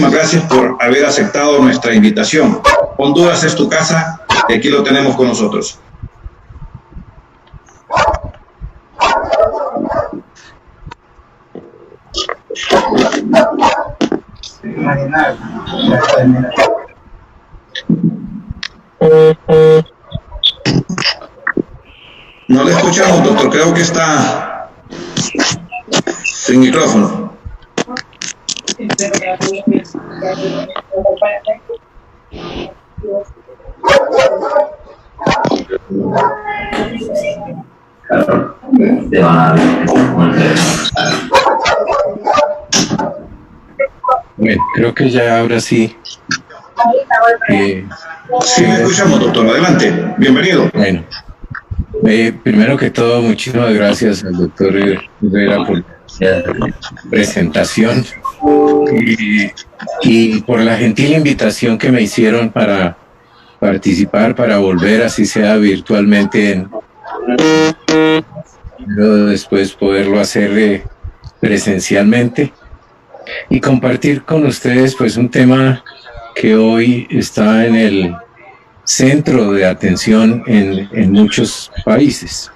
muchísimas gracias por haber aceptado nuestra invitación. Honduras es tu casa y aquí lo tenemos con nosotros. No le escuchamos, doctor. Creo que está sin micrófono. Bueno, creo que ya ahora sí. Sí, le escuchamos, doctor. Adelante. Bienvenido. Bueno, primero que todo, muchísimas gracias al doctor Herrera por la presentación y por la gentil invitación que me hicieron para participar, para volver, así sea virtualmente, pero después poderlo hacer presencialmente y compartir con ustedes pues un tema que hoy está en el centro de atención en muchos países.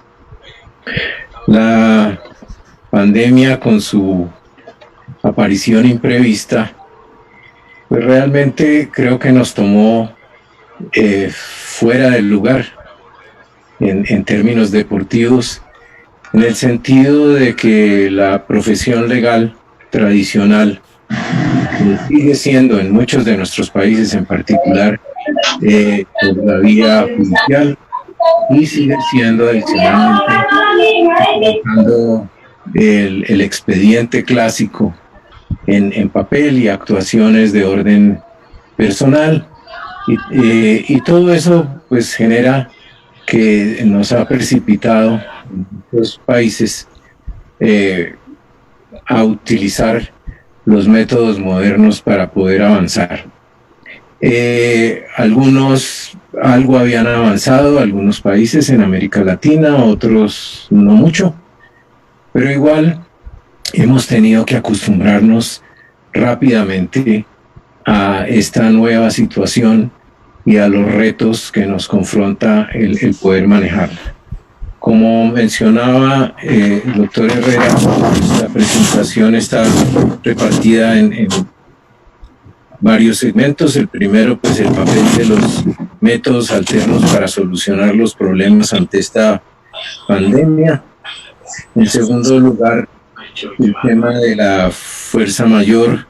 La pandemia, con su aparición imprevista, pues realmente creo que nos tomó fuera del lugar en términos deportivos, en el sentido de que la profesión legal tradicional sigue siendo en muchos de nuestros países, en particular por la vía judicial, y sigue siendo adicionalmente el expediente clásico en papel y actuaciones de orden personal, y todo eso pues genera que nos ha precipitado en muchos países a utilizar los métodos modernos para poder avanzar. Algunos algo habían avanzado, algunos países en América Latina, otros no mucho, pero igual hemos tenido que acostumbrarnos rápidamente a esta nueva situación y a los retos que nos confronta el poder manejarla. Como mencionaba el doctor Herrera, la presentación está repartida en varios segmentos. El primero, pues el papel de los métodos alternos para solucionar los problemas ante esta pandemia. En segundo lugar, el tema de la fuerza mayor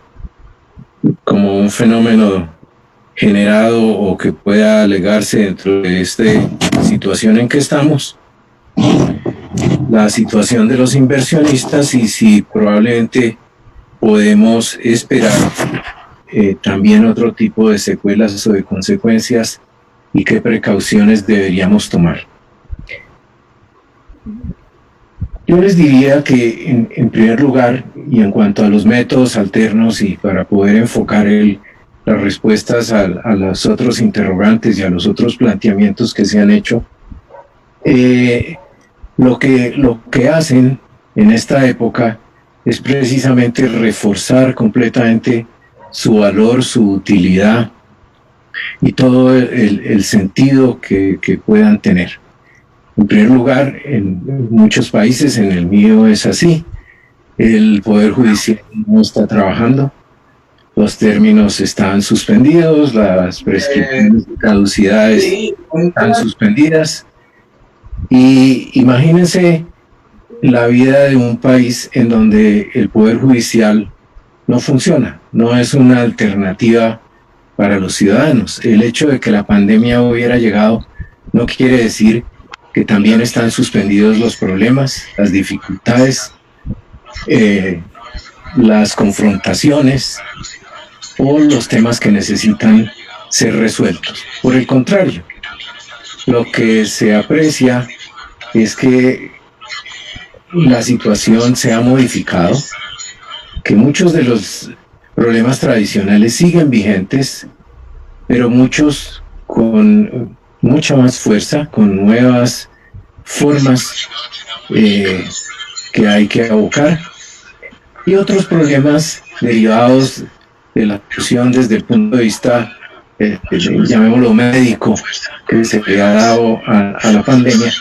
como un fenómeno generado o que pueda alegarse dentro de esta situación en que estamos. La situación de los inversionistas y si probablemente podemos esperar también otro tipo de secuelas o de consecuencias y qué precauciones deberíamos tomar. Yo les diría que en primer lugar, y en cuanto a los métodos alternos y para poder enfocar las respuestas a los otros interrogantes y a los otros planteamientos que se han hecho, lo que hacen en esta época es precisamente reforzar completamente su valor, su utilidad y todo el sentido que puedan tener. En primer lugar, en muchos países, en el mío es así, el Poder Judicial no está trabajando, los términos están suspendidos, las prescripciones de caducidades están suspendidas, y imagínense la vida de un país en donde el Poder Judicial no funciona, no es una alternativa para los ciudadanos. El hecho de que la pandemia hubiera llegado no quiere decir que también están suspendidos los problemas, las dificultades, las confrontaciones o los temas que necesitan ser resueltos. Por el contrario, lo que se aprecia es que la situación se ha modificado, que muchos de los problemas tradicionales siguen vigentes, pero muchos con mucha más fuerza, con nuevas formas que hay que abocar, y otros problemas derivados de la solución desde el punto de vista, llamémoslo médico, que se le ha dado a la pandemia,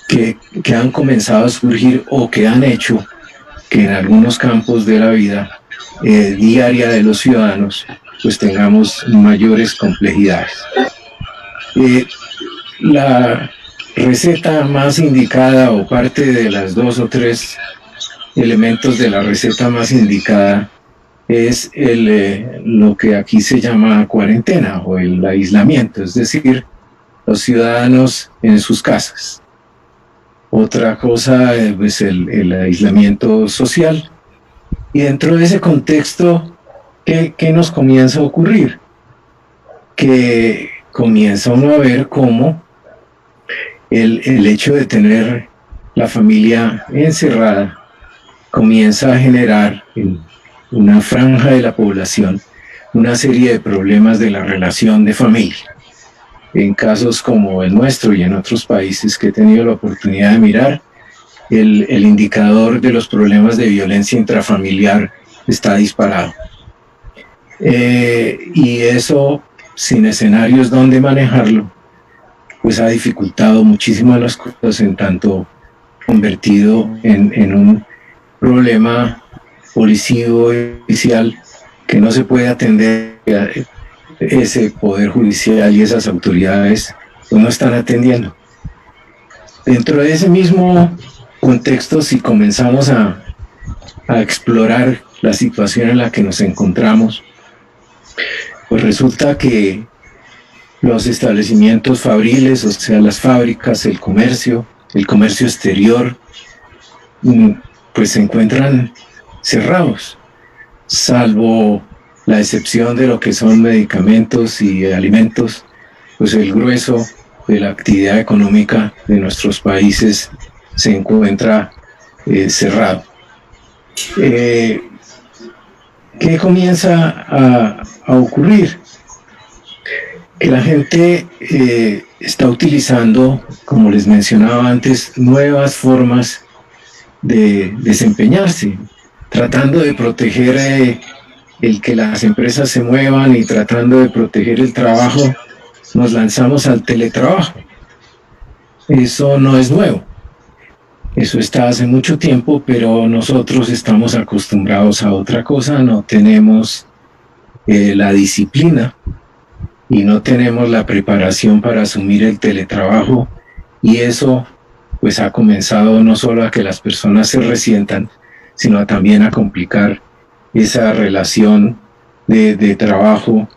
que han comenzado a surgir o que han hecho que en algunos campos de la vida diaria de los ciudadanos pues tengamos mayores complejidades. La receta más indicada, o parte de las 2 o 3 elementos de la receta más indicada, es lo que aquí se llama cuarentena o el aislamiento, es decir, los ciudadanos en sus casas. Otra cosa es el aislamiento social. Y dentro de ese contexto, ¿qué nos comienza a ocurrir? Que comienza uno a ver cómo el hecho de tener la familia encerrada comienza a generar en una franja de la población una serie de problemas de la relación de familia. En casos como el nuestro y en otros países que he tenido la oportunidad de mirar, el indicador de los problemas de violencia intrafamiliar está disparado. Y eso, sin escenarios donde manejarlo, pues ha dificultado muchísimo las cosas, en tanto convertido en un problema policivo y judicial que no se puede atender. Ese poder judicial y esas autoridades pues no están atendiendo. Dentro de ese mismo contexto, si comenzamos a explorar la situación en la que nos encontramos, pues resulta que los establecimientos fabriles, o sea, las fábricas, el comercio exterior, pues se encuentran cerrados, salvo la excepción de lo que son medicamentos y alimentos. Pues el grueso de la actividad económica de nuestros países se encuentra cerrado. ¿Qué comienza a ocurrir? Que la gente está utilizando, como les mencionaba antes, nuevas formas de desempeñarse, tratando de proteger el que las empresas se muevan y tratando de proteger el trabajo. Nos lanzamos al teletrabajo. Eso no es nuevo. Eso está hace mucho tiempo, pero nosotros estamos acostumbrados a otra cosa. No tenemos la disciplina y no tenemos la preparación para asumir el teletrabajo, y eso pues ha comenzado no solo a que las personas se resientan, sino también a complicar esa relación de trabajo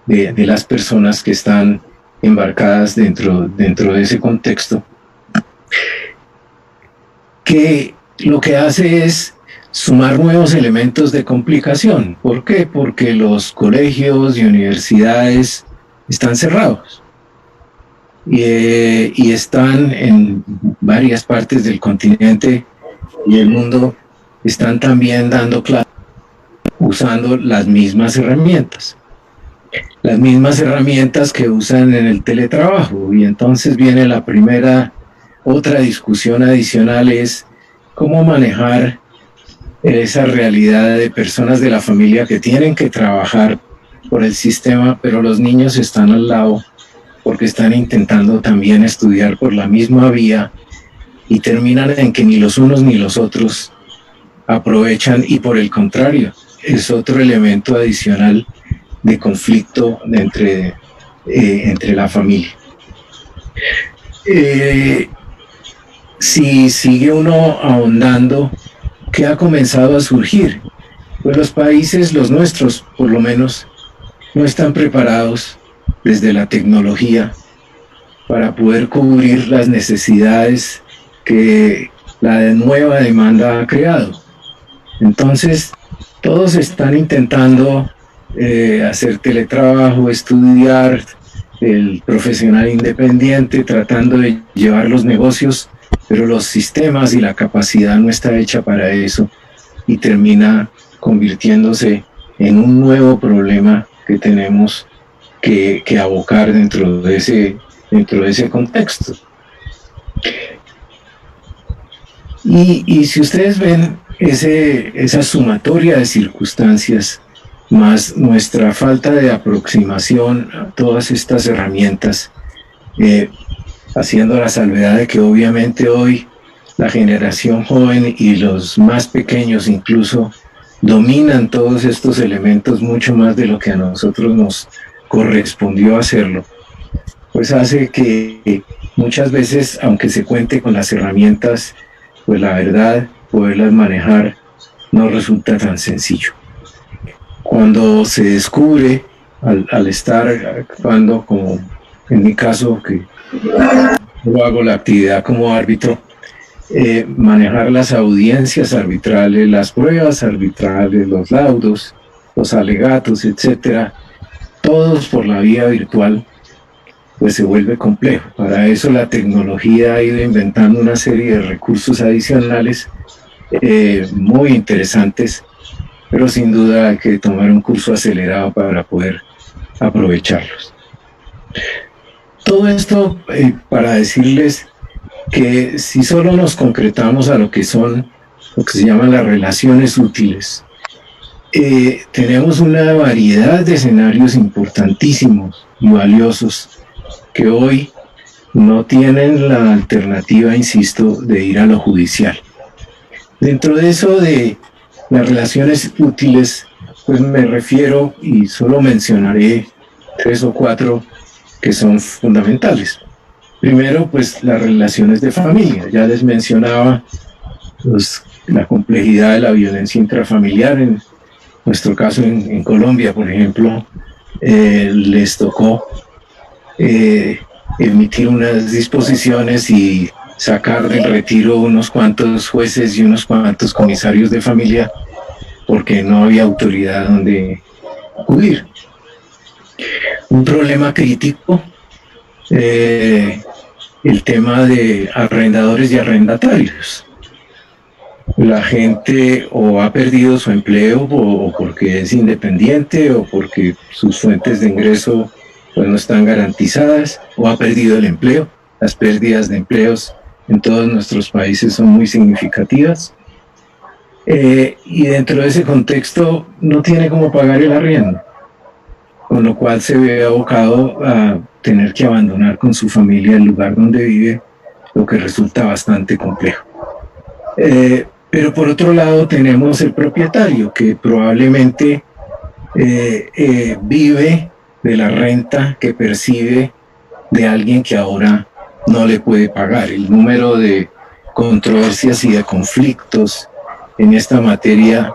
de las personas que están embarcadas dentro de ese contexto, que lo que hace es sumar nuevos elementos de complicación. ¿Por qué? Porque los colegios y universidades están cerrados y están en varias partes del continente y el mundo, están también dando clases usando las mismas herramientas que usan en el teletrabajo. Y entonces viene la otra discusión adicional, es cómo manejar esa realidad de personas de la familia que tienen que trabajar por el sistema, pero los niños están al lado porque están intentando también estudiar por la misma vía, y terminan en que ni los unos ni los otros aprovechan, y por el contrario, es otro elemento adicional de conflicto entre la familia. Si sigue uno ahondando, ¿qué ha comenzado a surgir? Pues los países, los nuestros por lo menos, no están preparados desde la tecnología para poder cubrir las necesidades que la nueva demanda ha creado. Entonces, todos están intentando hacer teletrabajo, estudiar, el profesional independiente, tratando de llevar los negocios, pero los sistemas y la capacidad no está hecha para eso, y termina convirtiéndose en un nuevo problema que tenemos que abocar dentro de ese contexto. Y si ustedes ven esa sumatoria de circunstancias, más nuestra falta de aproximación a todas estas herramientas, haciendo la salvedad de que obviamente hoy la generación joven y los más pequeños incluso dominan todos estos elementos mucho más de lo que a nosotros nos correspondió hacerlo, pues hace que muchas veces, aunque se cuente con las herramientas, pues la verdad, poderlas manejar no resulta tan sencillo. Cuando se descubre, al estar actuando, como en mi caso, que yo hago la actividad como árbitro, manejar las audiencias arbitrales, las pruebas arbitrales, los laudos, los alegatos, etcétera, todos por la vía virtual, pues se vuelve complejo. Para eso la tecnología ha ido inventando una serie de recursos adicionales muy interesantes, pero sin duda hay que tomar un curso acelerado para poder aprovecharlos. Todo esto para decirles que si solo nos concretamos a lo que son, lo que se llaman las relaciones útiles, tenemos una variedad de escenarios importantísimos y valiosos que hoy no tienen la alternativa, insisto, de ir a lo judicial. Dentro de eso de las relaciones útiles, pues me refiero y solo mencionaré 3 o 4 que son fundamentales. Primero, pues las relaciones de familia. Ya les mencionaba la complejidad de la violencia intrafamiliar. En nuestro caso en Colombia, por ejemplo, les tocó emitir unas disposiciones y sacar del retiro unos cuantos jueces y unos cuantos comisarios de familia porque no había autoridad donde acudir. Un problema crítico, el tema de arrendadores y arrendatarios. La gente o ha perdido su empleo o porque es independiente o porque sus fuentes de ingreso pues no están garantizadas, o ha perdido el empleo. Las pérdidas de empleos en todos nuestros países son muy significativas. Y dentro de ese contexto no tiene cómo pagar el arriendo, con lo cual se ve abocado a tener que abandonar con su familia el lugar donde vive, lo que resulta bastante complejo. Pero por otro lado tenemos el propietario, que probablemente vive de la renta que percibe de alguien que ahora no le puede pagar. El número de controversias y de conflictos en esta materia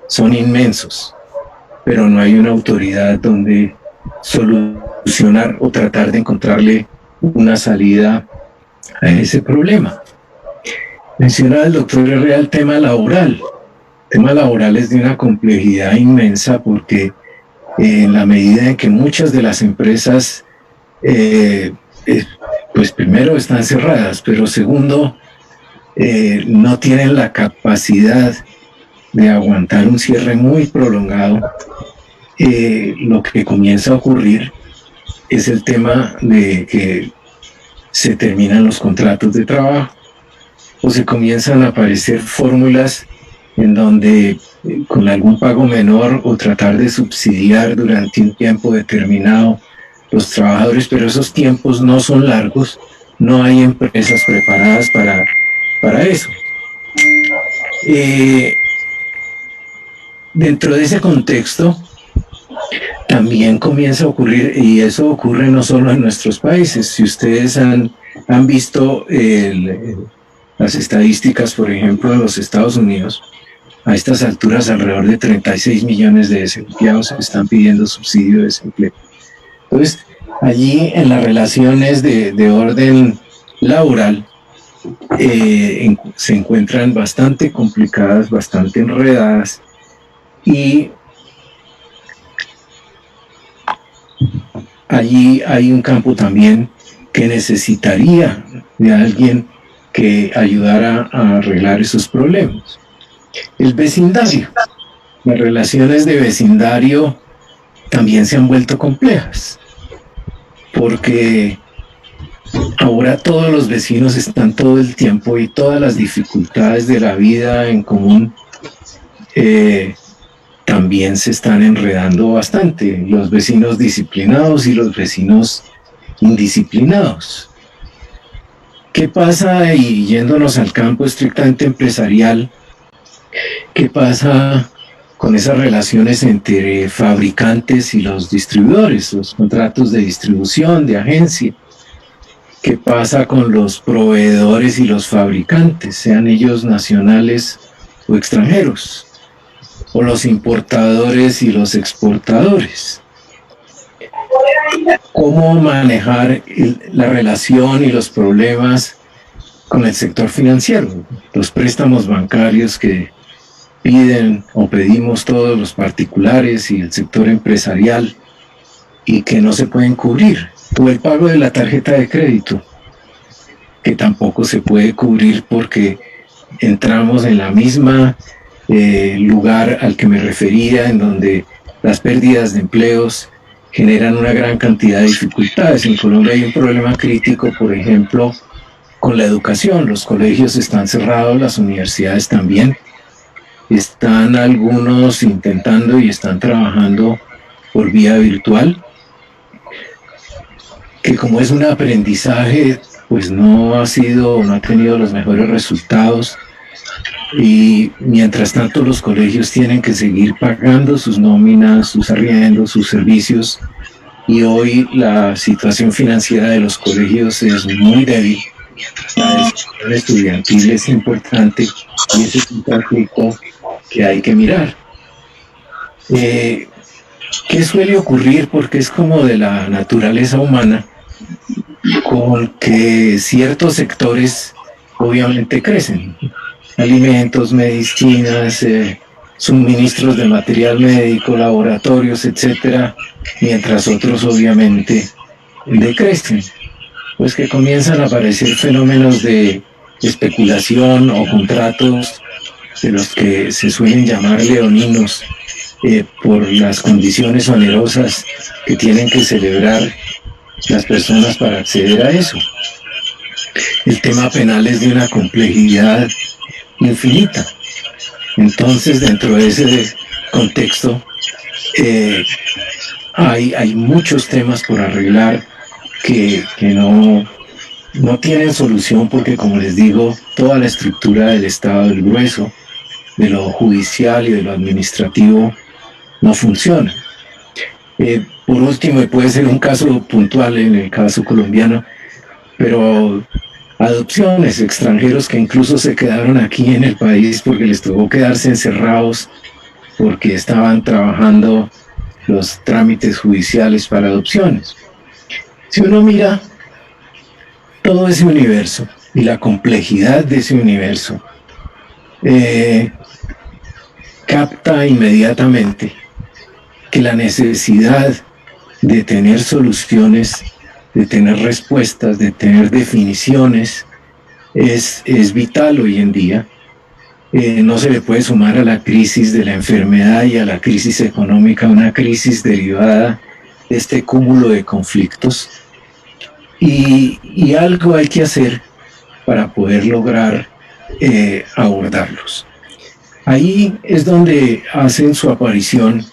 son inmensos, pero no hay una autoridad donde solucionar o tratar de encontrarle una salida a ese problema. Mencionaba el doctor Herrera el tema laboral. El tema laboral es de una complejidad inmensa porque en la medida en que muchas de las empresas pues primero están cerradas, pero segundo no tienen la capacidad de aguantar un cierre muy prolongado, lo que comienza a ocurrir es el tema de que se terminan los contratos de trabajo o se comienzan a aparecer fórmulas en donde con algún pago menor o tratar de subsidiar durante un tiempo determinado los trabajadores, pero esos tiempos no son largos, no hay empresas preparadas para eso. Dentro de ese contexto también comienza a ocurrir, y eso ocurre no solo en nuestros países. Si ustedes han visto las estadísticas, por ejemplo, en los Estados Unidos, a estas alturas alrededor de 36 millones de desempleados están pidiendo subsidio de desempleo. Entonces, allí en las relaciones de orden laboral se encuentran bastante complicadas, bastante enredadas, y allí hay un campo también que necesitaría de alguien que ayudara a arreglar esos problemas. El vecindario. Las relaciones de vecindario también se han vuelto complejas, porque ahora todos los vecinos están todo el tiempo y todas las dificultades de la vida en común también se están enredando bastante, los vecinos disciplinados y los vecinos indisciplinados. ¿Qué pasa? Y yéndonos al campo estrictamente empresarial, ¿qué pasa con esas relaciones entre fabricantes y los distribuidores, los contratos de distribución, de agencia? ¿Qué pasa con los proveedores y los fabricantes, sean ellos nacionales o extranjeros? O los importadores y los exportadores. ¿Cómo manejar la relación y los problemas con el sector financiero? Los préstamos bancarios que piden o pedimos todos los particulares y el sector empresarial y que no se pueden cubrir. O el pago de la tarjeta de crédito, que tampoco se puede cubrir porque entramos en la misma lugar al que me refería, en donde las pérdidas de empleos generan una gran cantidad de dificultades. En Colombia hay un problema crítico, por ejemplo, con la educación. Los colegios están cerrados, las universidades también. Están algunos intentando y están trabajando por vía virtual, que como es un aprendizaje, pues no ha tenido los mejores resultados. Y mientras tanto los colegios tienen que seguir pagando sus nóminas, sus arriendos, sus servicios, y hoy la situación financiera de los colegios es muy débil. La decisión estudiantil es importante y ese es un conflicto que hay que mirar. ¿Qué suele ocurrir? Porque es como de la naturaleza humana, con que ciertos sectores obviamente crecen. Alimentos, medicinas, suministros de material médico, laboratorios, etcétera, mientras otros obviamente decrecen. Pues que comienzan a aparecer fenómenos de especulación o contratos de los que se suelen llamar leoninos, por las condiciones onerosas que tienen que celebrar las personas para acceder a eso. El tema penal es de una complejidad infinita. Entonces, dentro de ese contexto, hay muchos temas por arreglar que no tienen solución, porque, como les digo, toda la estructura del Estado, del grueso, de lo judicial y de lo administrativo, no funciona. Por último, y puede ser un caso puntual en el caso colombiano, pero adopciones, extranjeros que incluso se quedaron aquí en el país porque les tocó quedarse encerrados porque estaban trabajando los trámites judiciales para adopciones. Si uno mira todo ese universo y la complejidad de ese universo, capta inmediatamente que la necesidad de tener soluciones, de tener respuestas, de tener definiciones, es vital hoy en día. No se le puede sumar a la crisis de la enfermedad y a la crisis económica una crisis derivada de este cúmulo de conflictos. Y algo hay que hacer para poder lograr abordarlos. Ahí es donde hacen su aparición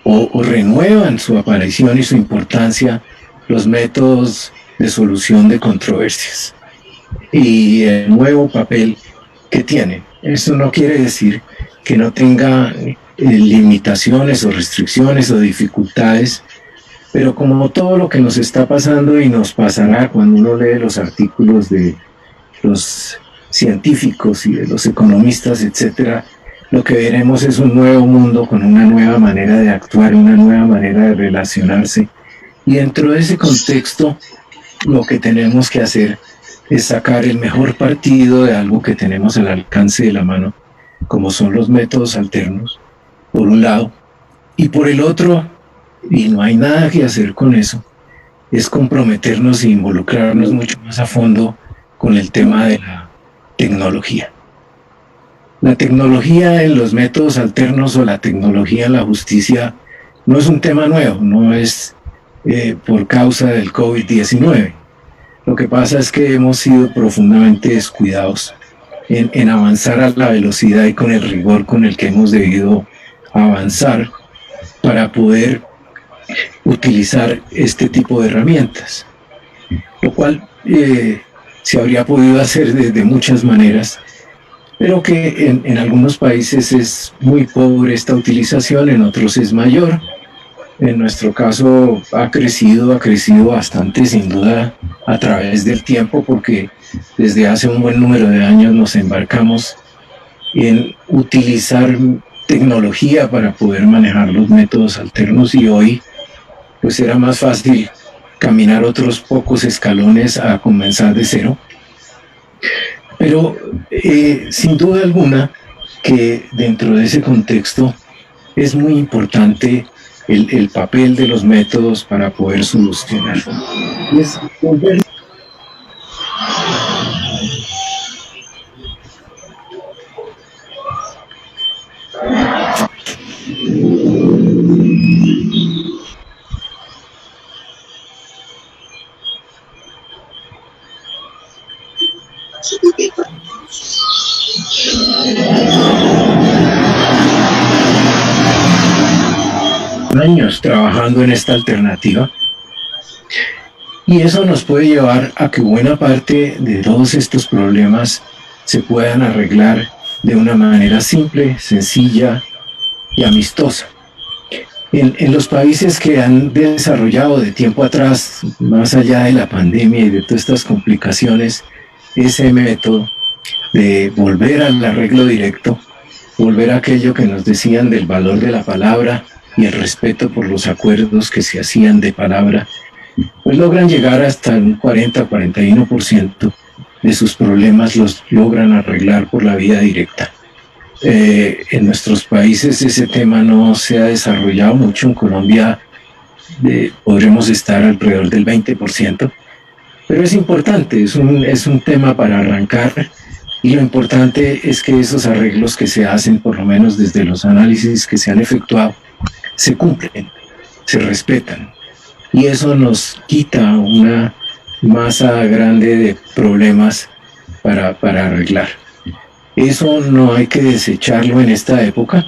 o renuevan su aparición y su importancia los métodos de solución de controversias y el nuevo papel que tienen. Eso no quiere decir que no tenga limitaciones o restricciones o dificultades, pero como todo lo que nos está pasando y nos pasará cuando uno lee los artículos de los científicos y de los economistas, etcétera, lo que veremos es un nuevo mundo con una nueva manera de actuar, una nueva manera de relacionarse. Y dentro de ese contexto, lo que tenemos que hacer es sacar el mejor partido de algo que tenemos al alcance de la mano, como son los métodos alternos, por un lado, y por el otro, y no hay nada que hacer con eso, es comprometernos e involucrarnos mucho más a fondo con el tema de la tecnología. La tecnología en los métodos alternos o la tecnología en la justicia no es un tema nuevo, no es por causa del COVID-19. Lo que pasa es que hemos sido profundamente descuidados en avanzar a la velocidad y con el rigor con el que hemos debido avanzar para poder utilizar este tipo de herramientas, lo cual se habría podido hacer de muchas maneras, pero que en algunos países es muy pobre esta utilización, en otros es mayor. En nuestro caso ha crecido bastante, sin duda, a través del tiempo, porque desde hace un buen número de años nos embarcamos en utilizar tecnología para poder manejar los métodos alternos, y hoy pues era más fácil caminar otros pocos escalones a comenzar de cero. Pero sin duda alguna que dentro de ese contexto es muy importante el papel de los métodos para poder solucionar. Es volver. Años trabajando en esta alternativa, y eso nos puede llevar a que buena parte de todos estos problemas se puedan arreglar de una manera simple, sencilla y amistosa. En los países que han desarrollado de tiempo atrás, más allá de la pandemia y de todas estas complicaciones, ese método de volver al arreglo directo, volver a aquello que nos decían del valor de la palabra y el respeto por los acuerdos que se hacían de palabra, pues logran llegar hasta un 40-41% de sus problemas los logran arreglar por la vía directa. En nuestros países ese tema no se ha desarrollado mucho. En Colombia podremos estar alrededor del 20%, pero es importante, es un tema para arrancar, y lo importante es que esos arreglos que se hacen, por lo menos desde los análisis que se han efectuado, se cumplen, se respetan, y eso nos quita una masa grande de problemas para arreglar. Eso no hay que desecharlo en esta época.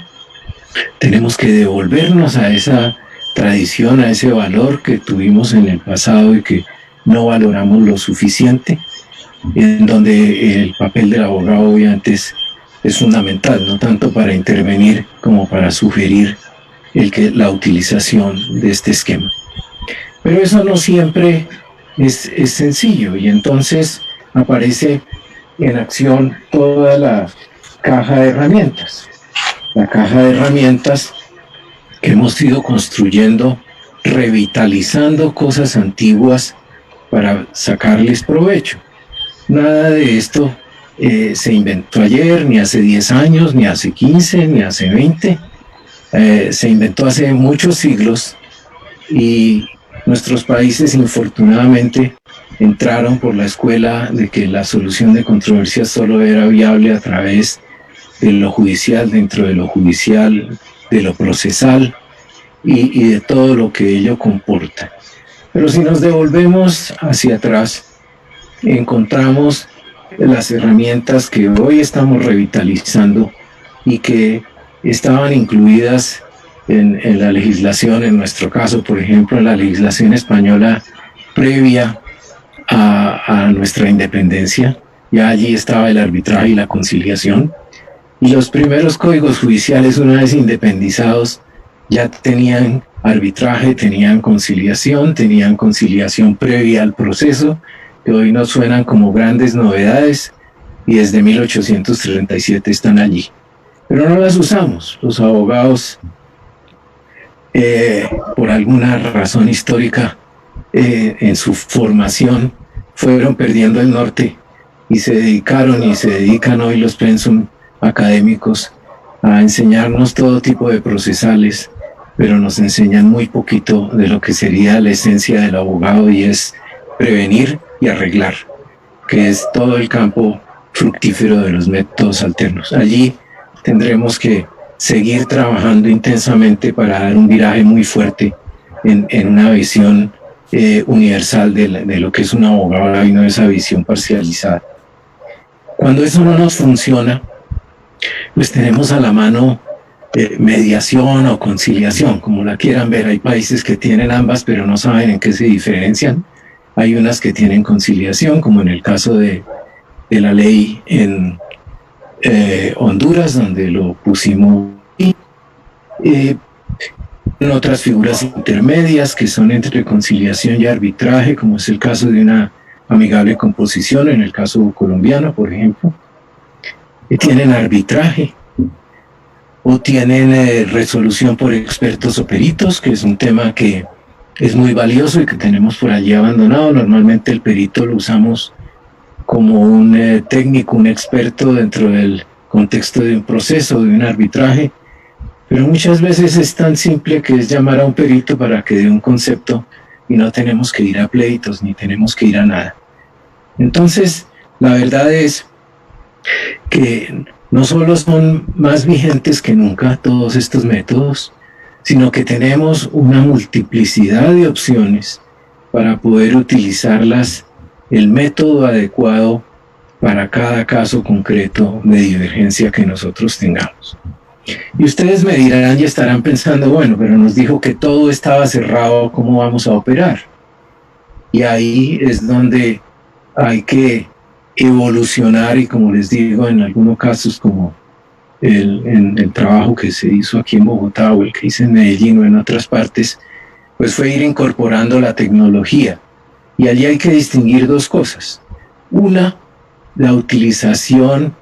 Tenemos que devolvernos a esa tradición, a ese valor que tuvimos en el pasado y que no valoramos lo suficiente, en donde el papel del abogado obviamente es fundamental, no tanto para intervenir como para sugerir la utilización de este esquema. Pero eso no siempre es sencillo, y entonces aparece en acción toda la caja de herramientas. La caja de herramientas que hemos ido construyendo, revitalizando cosas antiguas para sacarles provecho. Nada de esto se inventó ayer, ni hace 10 años, ni hace 15, ni hace 20. Se inventó hace muchos siglos, y nuestros países infortunadamente entraron por la escuela de que la solución de controversias solo era viable a través de lo judicial, dentro de lo judicial, de lo procesal y de todo lo que ello comporta. Pero si nos devolvemos hacia atrás, encontramos las herramientas que hoy estamos revitalizando y que estaban incluidas en la legislación, en nuestro caso, por ejemplo, en la legislación española previa a nuestra independencia. Ya allí estaba el arbitraje y la conciliación, y los primeros códigos judiciales, una vez independizados, ya tenían arbitraje, tenían conciliación previa al proceso, que hoy nos suenan como grandes novedades, y desde 1837 están allí. Pero no las usamos. Los abogados, por alguna razón histórica, en su formación, fueron perdiendo el norte y se dedicaron y se dedican hoy los pensum académicos a enseñarnos todo tipo de procesales, pero nos enseñan muy poquito de lo que sería la esencia del abogado, y es prevenir y arreglar, que es todo el campo fructífero de los métodos alternos. Allí tendremos que seguir trabajando intensamente para dar un viraje muy fuerte en una visión universal de lo que es un abogado, y no esa visión parcializada. Cuando eso no nos funciona, pues tenemos a la mano mediación o conciliación, como la quieran ver. Hay países que tienen ambas, pero no saben en qué se diferencian. Hay unas que tienen conciliación, como en el caso de la ley en Honduras, donde lo pusimos. En otras figuras intermedias que son entre conciliación y arbitraje, como es el caso de una amigable composición, en el caso colombiano, por ejemplo. Tienen arbitraje o tienen resolución por expertos o peritos, que es un tema que es muy valioso y que tenemos por allí abandonado. Normalmente el perito lo usamos como un técnico, un experto dentro del contexto de un proceso, de un arbitraje, pero muchas veces es tan simple que es llamar a un perito para que dé un concepto y no tenemos que ir a pleitos ni tenemos que ir a nada. Entonces, la verdad es que no solo son más vigentes que nunca todos estos métodos, sino que tenemos una multiplicidad de opciones para poder utilizarlas, el método adecuado para cada caso concreto de divergencia que nosotros tengamos. Y ustedes me dirán y estarán pensando, bueno, pero nos dijo que todo estaba cerrado, ¿cómo vamos a operar? Y ahí es donde hay que evolucionar y, como les digo, en algunos casos como en el trabajo que se hizo aquí en Bogotá o el que hice en Medellín o en otras partes, pues fue ir incorporando la tecnología. Y allí hay que distinguir dos cosas. Una, la utilización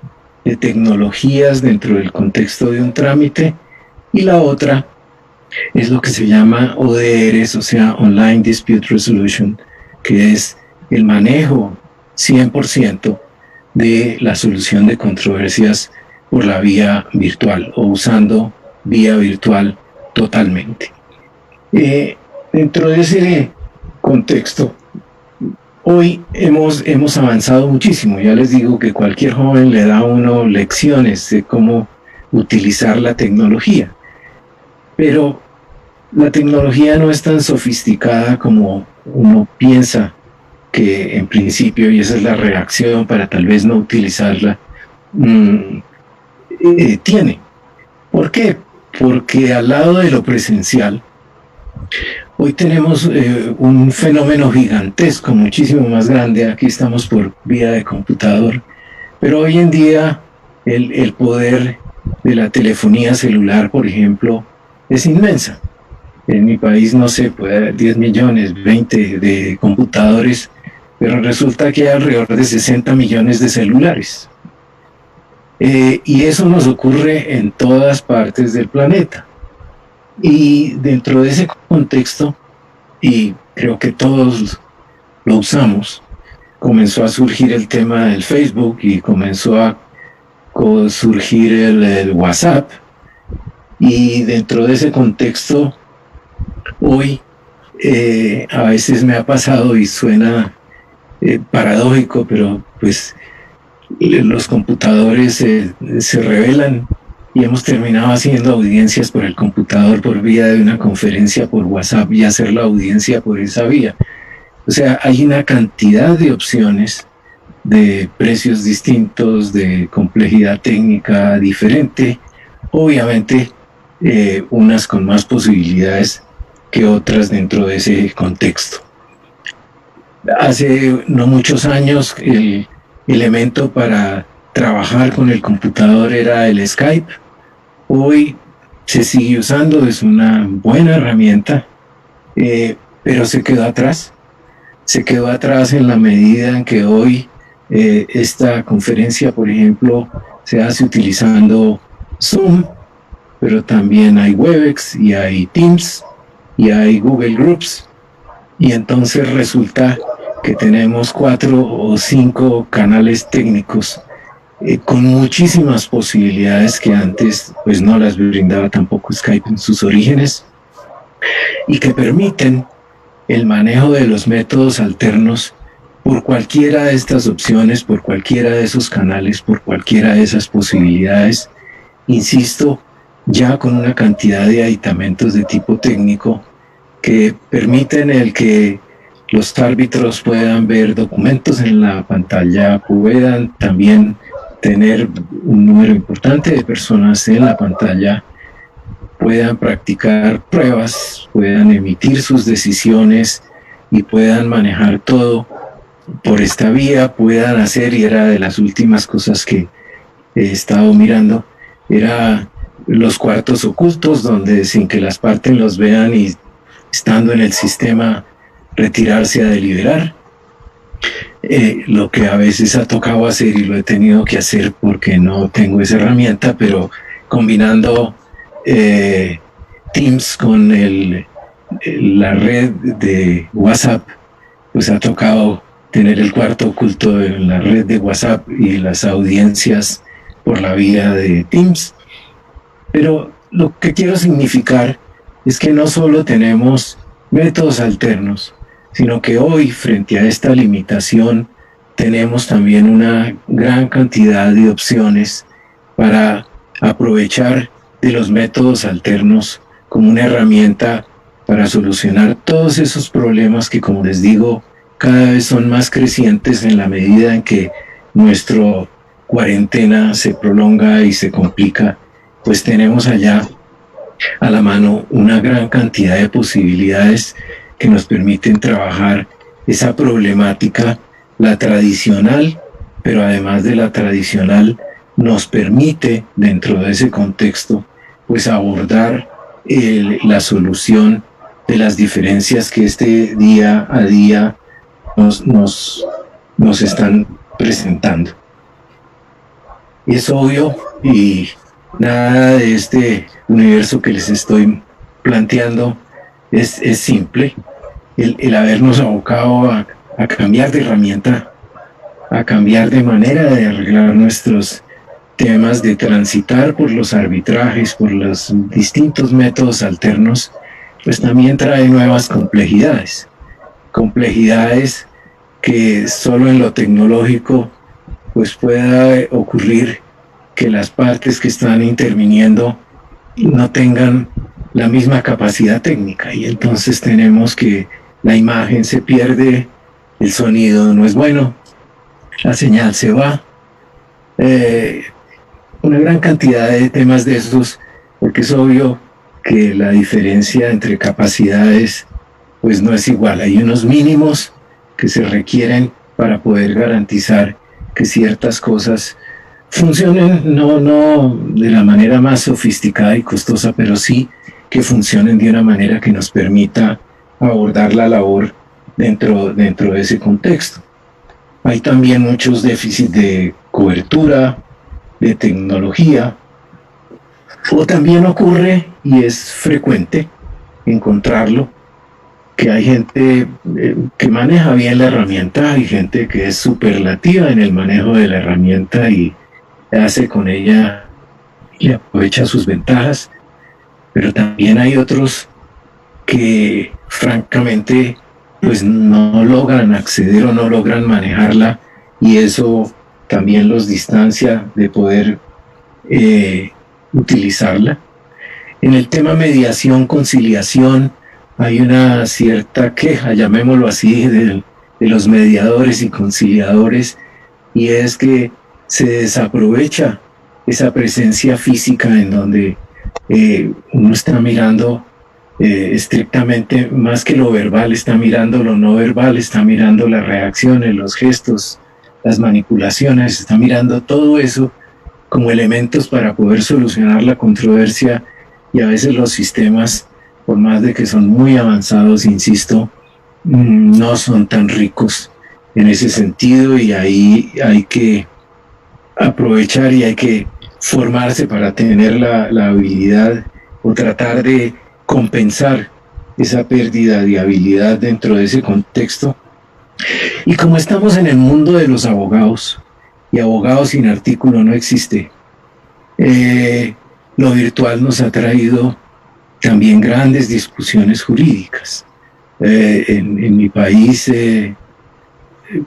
de tecnologías dentro del contexto de un trámite, y la otra es lo que se llama ODRs, o sea, Online Dispute Resolution, que es el manejo 100% de la solución de controversias por la vía virtual o usando vía virtual totalmente. Dentro de ese contexto, hoy hemos avanzado muchísimo. Ya les digo que cualquier joven le da a uno lecciones de cómo utilizar la tecnología. Pero la tecnología no es tan sofisticada como uno piensa que en principio, y esa es la reacción para tal vez no utilizarla, tiene. ¿Por qué? Porque al lado de lo presencial, hoy tenemos un fenómeno gigantesco, muchísimo más grande. Aquí estamos por vía de computador, pero hoy en día el poder de la telefonía celular, por ejemplo, es inmensa. En mi país, no sé, puede haber 10 millones, 20 de computadores, pero resulta que hay alrededor de 60 millones de celulares. Y eso nos ocurre en todas partes del planeta. Y dentro de ese contexto, y creo que todos lo usamos, comenzó a surgir el tema del Facebook y comenzó a surgir el WhatsApp. Y dentro de ese contexto, hoy a veces me ha pasado y suena paradójico, pero pues los computadores se revelan y hemos terminado haciendo audiencias por el computador por vía de una conferencia por WhatsApp y hacer la audiencia por esa vía. O sea, hay una cantidad de opciones, de precios distintos, de complejidad técnica diferente, obviamente unas con más posibilidades que otras dentro de ese contexto. Hace no muchos años el elemento para trabajar con el computador era el Skype. Hoy se sigue usando, es una buena herramienta, pero se quedó atrás. Se quedó atrás en la medida en que hoy esta conferencia, por ejemplo, se hace utilizando Zoom, pero también hay Webex y hay Teams y hay Google Groups, y entonces resulta que tenemos 4 o 5 canales técnicos con muchísimas posibilidades que antes pues no las brindaba tampoco Skype en sus orígenes, y que permiten el manejo de los métodos alternos por cualquiera de estas opciones, por cualquiera de esos canales, por cualquiera de esas posibilidades, insisto, ya con una cantidad de aditamentos de tipo técnico que permiten el que los árbitros puedan ver documentos en la pantalla, puedan también tener un número importante de personas en la pantalla, puedan practicar pruebas, puedan emitir sus decisiones y puedan manejar todo por esta vía, puedan hacer, y era de las últimas cosas que he estado mirando, era los cuartos ocultos, donde sin que las partes los vean y estando en el sistema retirarse a deliberar. Lo que a veces ha tocado hacer y lo he tenido que hacer porque no tengo esa herramienta, pero combinando Teams con la red de WhatsApp, pues ha tocado tener el cuarto oculto en la red de WhatsApp y las audiencias por la vía de Teams. Pero lo que quiero significar es que no solo tenemos métodos alternos, sino que hoy, frente a esta limitación, tenemos también una gran cantidad de opciones para aprovechar de los métodos alternos como una herramienta para solucionar todos esos problemas que, como les digo, cada vez son más crecientes en la medida en que nuestra cuarentena se prolonga y se complica. Pues tenemos allá a la mano una gran cantidad de posibilidades que nos permiten trabajar esa problemática, la tradicional, pero además de la tradicional, nos permite, dentro de ese contexto, pues abordar la solución de las diferencias que este día a día nos están presentando. Y es obvio, y nada de este universo que les estoy planteando es simple. El habernos abocado a cambiar de herramienta, a cambiar de manera de arreglar nuestros temas, de transitar por los arbitrajes, por los distintos métodos alternos, pues también trae nuevas complejidades. Complejidades que solo en lo tecnológico pues pueda ocurrir que las partes que están interviniendo no tengan la misma capacidad técnica, y entonces tenemos que la imagen se pierde, el sonido no es bueno, la señal se va, una gran cantidad de temas de esos, porque es obvio que la diferencia entre capacidades pues no es igual. Hay unos mínimos que se requieren para poder garantizar que ciertas cosas funcionen, no de la manera más sofisticada y costosa, pero sí que funcionen de una manera que nos permita abordar la labor dentro de ese contexto. Hay también muchos déficits de cobertura, de tecnología, o también ocurre, y es frecuente encontrarlo, que hay gente que maneja bien la herramienta, hay gente que es superlativa en el manejo de la herramienta y hace con ella y aprovecha sus ventajas, pero también hay otros que francamente pues no logran acceder o no logran manejarla, y eso también los distancia de poder utilizarla. En el tema mediación, conciliación, hay una cierta queja, llamémoslo así, de los mediadores y conciliadores, y es que se desaprovecha esa presencia física en donde uno está mirando estrictamente, más que lo verbal, está mirando lo no verbal, está mirando las reacciones, los gestos, las manipulaciones, está mirando todo eso como elementos para poder solucionar la controversia, y a veces los sistemas, por más de que son muy avanzados, insisto, no son tan ricos en ese sentido, y ahí hay que aprovechar y hay que formarse para tener la habilidad o tratar de compensar esa pérdida de habilidad dentro de ese contexto. Y como estamos en el mundo de los abogados, y abogados sin artículo no existe, lo virtual nos ha traído también grandes discusiones jurídicas. En mi país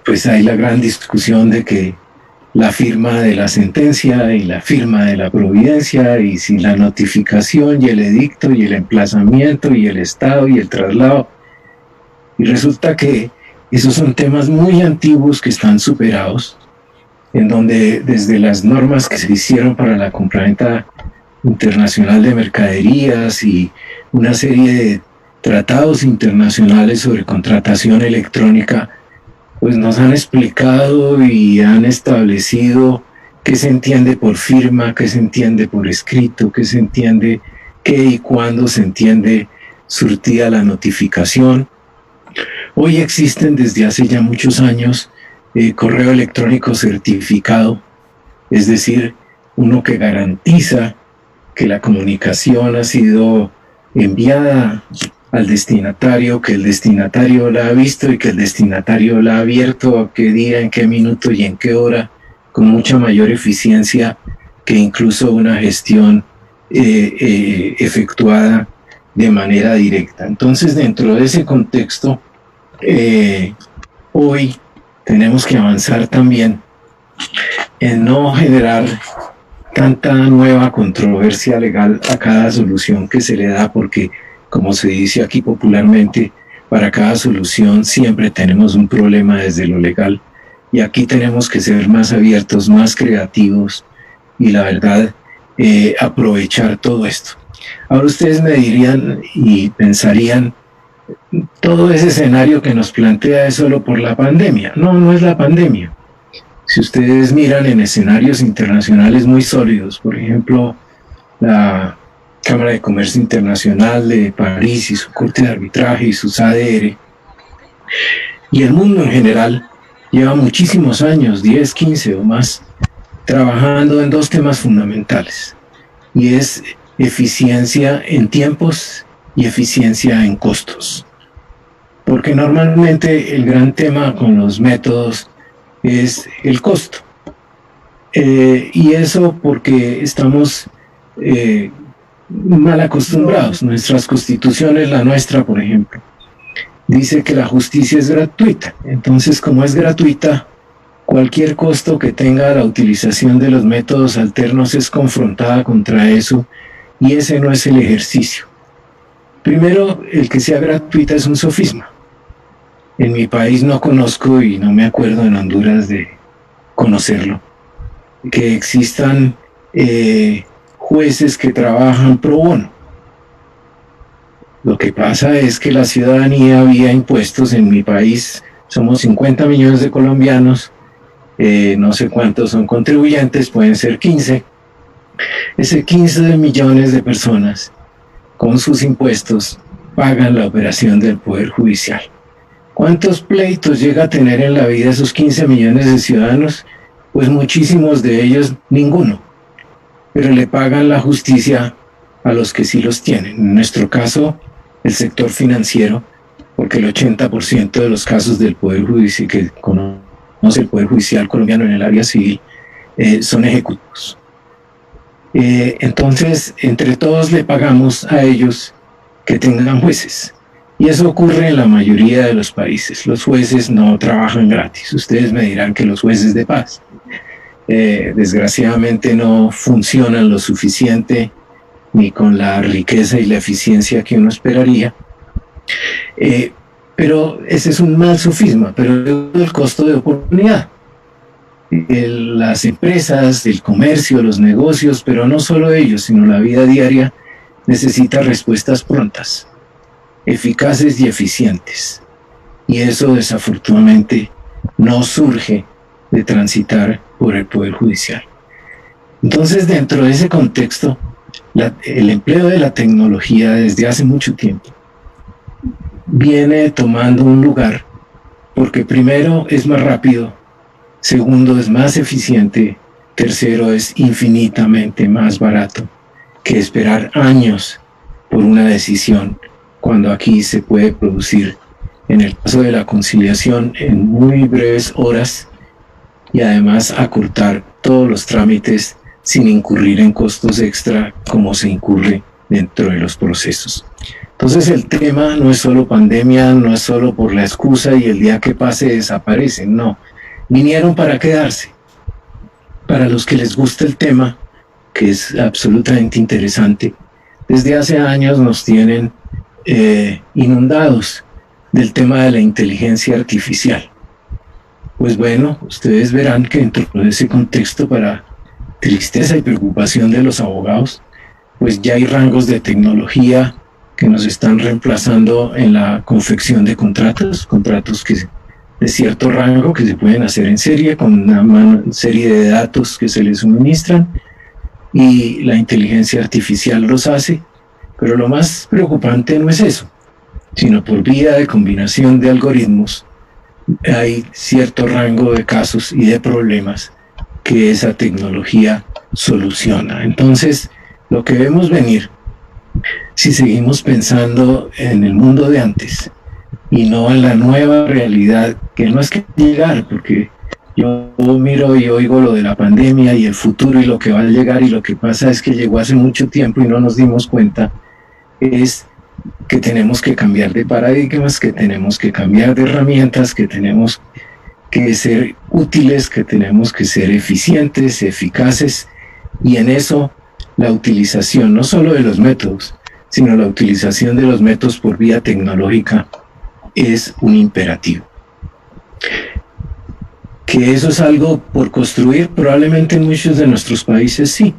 pues hay la gran discusión de que la firma de la sentencia y la firma de la providencia, y si la notificación y el edicto y el emplazamiento y el estado y el traslado, y resulta que esos son temas muy antiguos que están superados, en donde desde las normas que se hicieron para la compraventa Internacional de Mercaderías y una serie de tratados internacionales sobre contratación electrónica, pues nos han explicado y han establecido qué se entiende por firma, qué se entiende por escrito, qué se entiende, qué y cuándo se entiende surtida la notificación. Hoy existen desde hace ya muchos años correo electrónico certificado, es decir, uno que garantiza que la comunicación ha sido enviada al destinatario, que el destinatario la ha visto y que el destinatario la ha abierto a qué día, en qué minuto y en qué hora, con mucha mayor eficiencia que incluso una gestión efectuada de manera directa. Entonces, dentro de ese contexto, hoy tenemos que avanzar también en no generar tanta nueva controversia legal a cada solución que se le da, porque, como se dice aquí popularmente, para cada solución siempre tenemos un problema desde lo legal, y aquí tenemos que ser más abiertos, más creativos y, la verdad, aprovechar todo esto. Ahora ustedes me dirían y pensarían, todo ese escenario que nos plantea es solo por la pandemia. No, no es la pandemia. Si ustedes miran en escenarios internacionales muy sólidos, por ejemplo, la Cámara de Comercio Internacional de París y su Corte de Arbitraje y sus ADR, y el mundo en general, lleva muchísimos años, 10, 15 o más, trabajando en dos temas fundamentales, y es eficiencia en tiempos y eficiencia en costos. Porque normalmente el gran tema con los métodos es el costo. Y eso porque estamos mal acostumbrados. Nuestras constituciones, la nuestra, por ejemplo, dice que la justicia es gratuita. Entonces, como es gratuita, cualquier costo que tenga la utilización de los métodos alternos es confrontada contra eso, y ese no es el ejercicio. Primero, el que sea gratuita es un sofisma. En mi país no conozco, y no me acuerdo en Honduras de conocerlo, que existan jueces que trabajan pro bono. Lo que pasa es que la ciudadanía vía impuestos en mi país, somos 50 millones de colombianos, no sé cuántos son contribuyentes, pueden ser 15. Ese 15 de millones de personas con sus impuestos pagan la operación del Poder Judicial. ¿Cuántos pleitos llega a tener en la vida esos 15 millones de ciudadanos? Pues muchísimos de ellos, ninguno. Pero le pagan la justicia a los que sí los tienen. En nuestro caso, el sector financiero, porque el 80% de los casos del Poder Judicial, que conoce el Poder Judicial colombiano en el área civil, son ejecutivos. Entonces, entre todos le pagamos a ellos que tengan jueces. Y eso ocurre en la mayoría de los países. Los jueces no trabajan gratis. Ustedes me dirán que los jueces de paz, desgraciadamente, no funcionan lo suficiente ni con la riqueza y la eficiencia que uno esperaría. Pero ese es un mal sofisma, pero el costo de oportunidad. Las empresas, el comercio, los negocios, pero no solo ellos, sino la vida diaria, necesita respuestas prontas, eficaces y eficientes. Y eso desafortunadamente no surge de transitar por el Poder Judicial. Entonces, dentro de ese contexto, el empleo de la tecnología desde hace mucho tiempo viene tomando un lugar, porque primero es más rápido, segundo es más eficiente, tercero es infinitamente más barato que esperar años por una decisión, cuando aquí se puede producir, en el caso de la conciliación, en muy breves horas, y además acortar todos los trámites sin incurrir en costos extra como se incurre dentro de los procesos. Entonces el tema no es solo pandemia, no es solo por la excusa y el día que pase desaparecen, no. Vinieron para quedarse. Para los que les gusta el tema, que es absolutamente interesante, desde hace años nos tienen inundados del tema de la inteligencia artificial. Pues bueno, ustedes verán que dentro de ese contexto, para tristeza y preocupación de los abogados, pues ya hay rangos de tecnología que nos están reemplazando en la confección de contratos que de cierto rango que se pueden hacer en serie con una serie de datos que se les suministran y la inteligencia artificial los hace, pero lo más preocupante no es eso, sino por vía de combinación de algoritmos hay cierto rango de casos y de problemas que esa tecnología soluciona. Entonces, lo que vemos venir, si seguimos pensando en el mundo de antes y no en la nueva realidad, que no es que llegar, porque yo miro y oigo lo de la pandemia y el futuro y lo que va a llegar, y lo que pasa es que llegó hace mucho tiempo y no nos dimos cuenta, es que tenemos que cambiar de paradigmas, que tenemos que cambiar de herramientas, que tenemos que ser útiles, que tenemos que ser eficientes, eficaces, y en eso la utilización no solo de los métodos, sino la utilización de los métodos por vía tecnológica es un imperativo. Que eso es algo por construir, probablemente en muchos de nuestros países sí,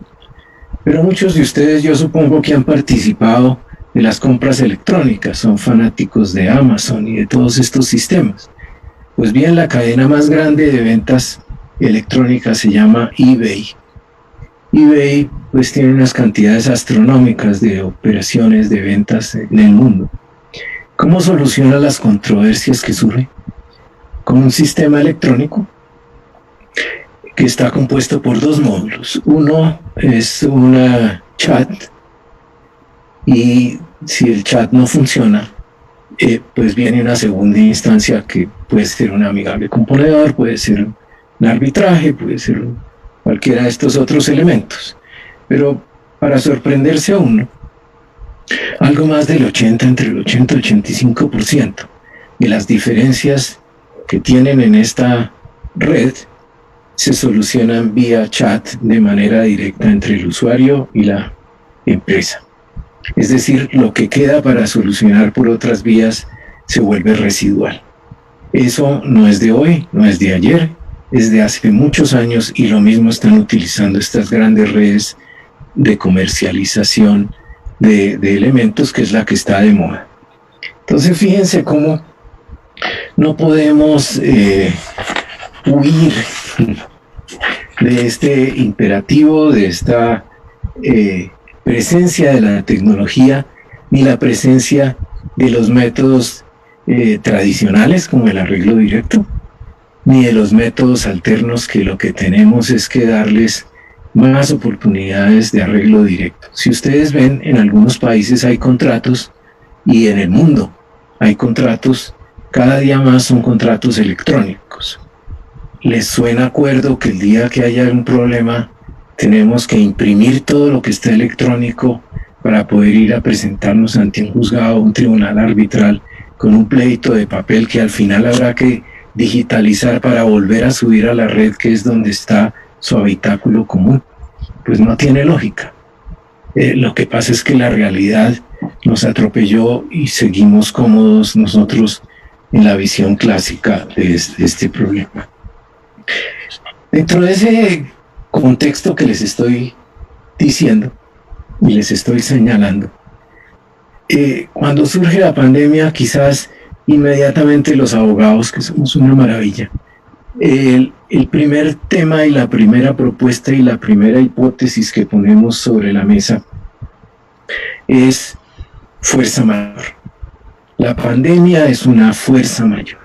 pero muchos de ustedes yo supongo que han participado de las compras electrónicas, son fanáticos de Amazon y de todos estos sistemas. Pues bien, la cadena más grande de ventas electrónicas se llama eBay. eBay pues tiene unas cantidades astronómicas de operaciones de ventas en el mundo. ¿Cómo soluciona las controversias que surgen? Con un sistema electrónico que está compuesto por dos módulos. Uno es una chat, y si el chat no funciona, pues viene una segunda instancia que puede ser un amigable componedor, puede ser un arbitraje, puede ser cualquiera de estos otros elementos. Pero para sorprenderse a uno, algo más del entre el 80 y 85% de las diferencias que tienen en esta red se solucionan vía chat de manera directa entre el usuario y la empresa. Es decir, lo que queda para solucionar por otras vías se vuelve residual. Eso no es de hoy, no es de ayer, es de hace muchos años, y lo mismo están utilizando estas grandes redes de comercialización de elementos, que es la que está de moda. Entonces fíjense cómo no podemos huir de este imperativo, de esta presencia de la tecnología, ni la presencia de los métodos tradicionales como el arreglo directo, ni de los métodos alternos, que lo que tenemos es que darles más oportunidades de arreglo directo. Si ustedes ven, en algunos países hay contratos, y en el mundo hay contratos, cada día más son contratos electrónicos. ¿Les suena acuerdo que el día que haya un problema tenemos que imprimir todo lo que está electrónico para poder ir a presentarnos ante un juzgado o un tribunal arbitral con un pleito de papel que al final habrá que digitalizar para volver a subir a la red, que es donde está su habitáculo común? Pues no tiene lógica. Lo que pasa es que la realidad nos atropelló y seguimos cómodos nosotros en la visión clásica de este problema. Dentro de ese contexto que les estoy diciendo y les estoy señalando, cuando surge la pandemia, quizás inmediatamente los abogados, que somos una maravilla, el primer tema y la primera propuesta y la primera hipótesis que ponemos sobre la mesa es fuerza mayor. La pandemia es una fuerza mayor.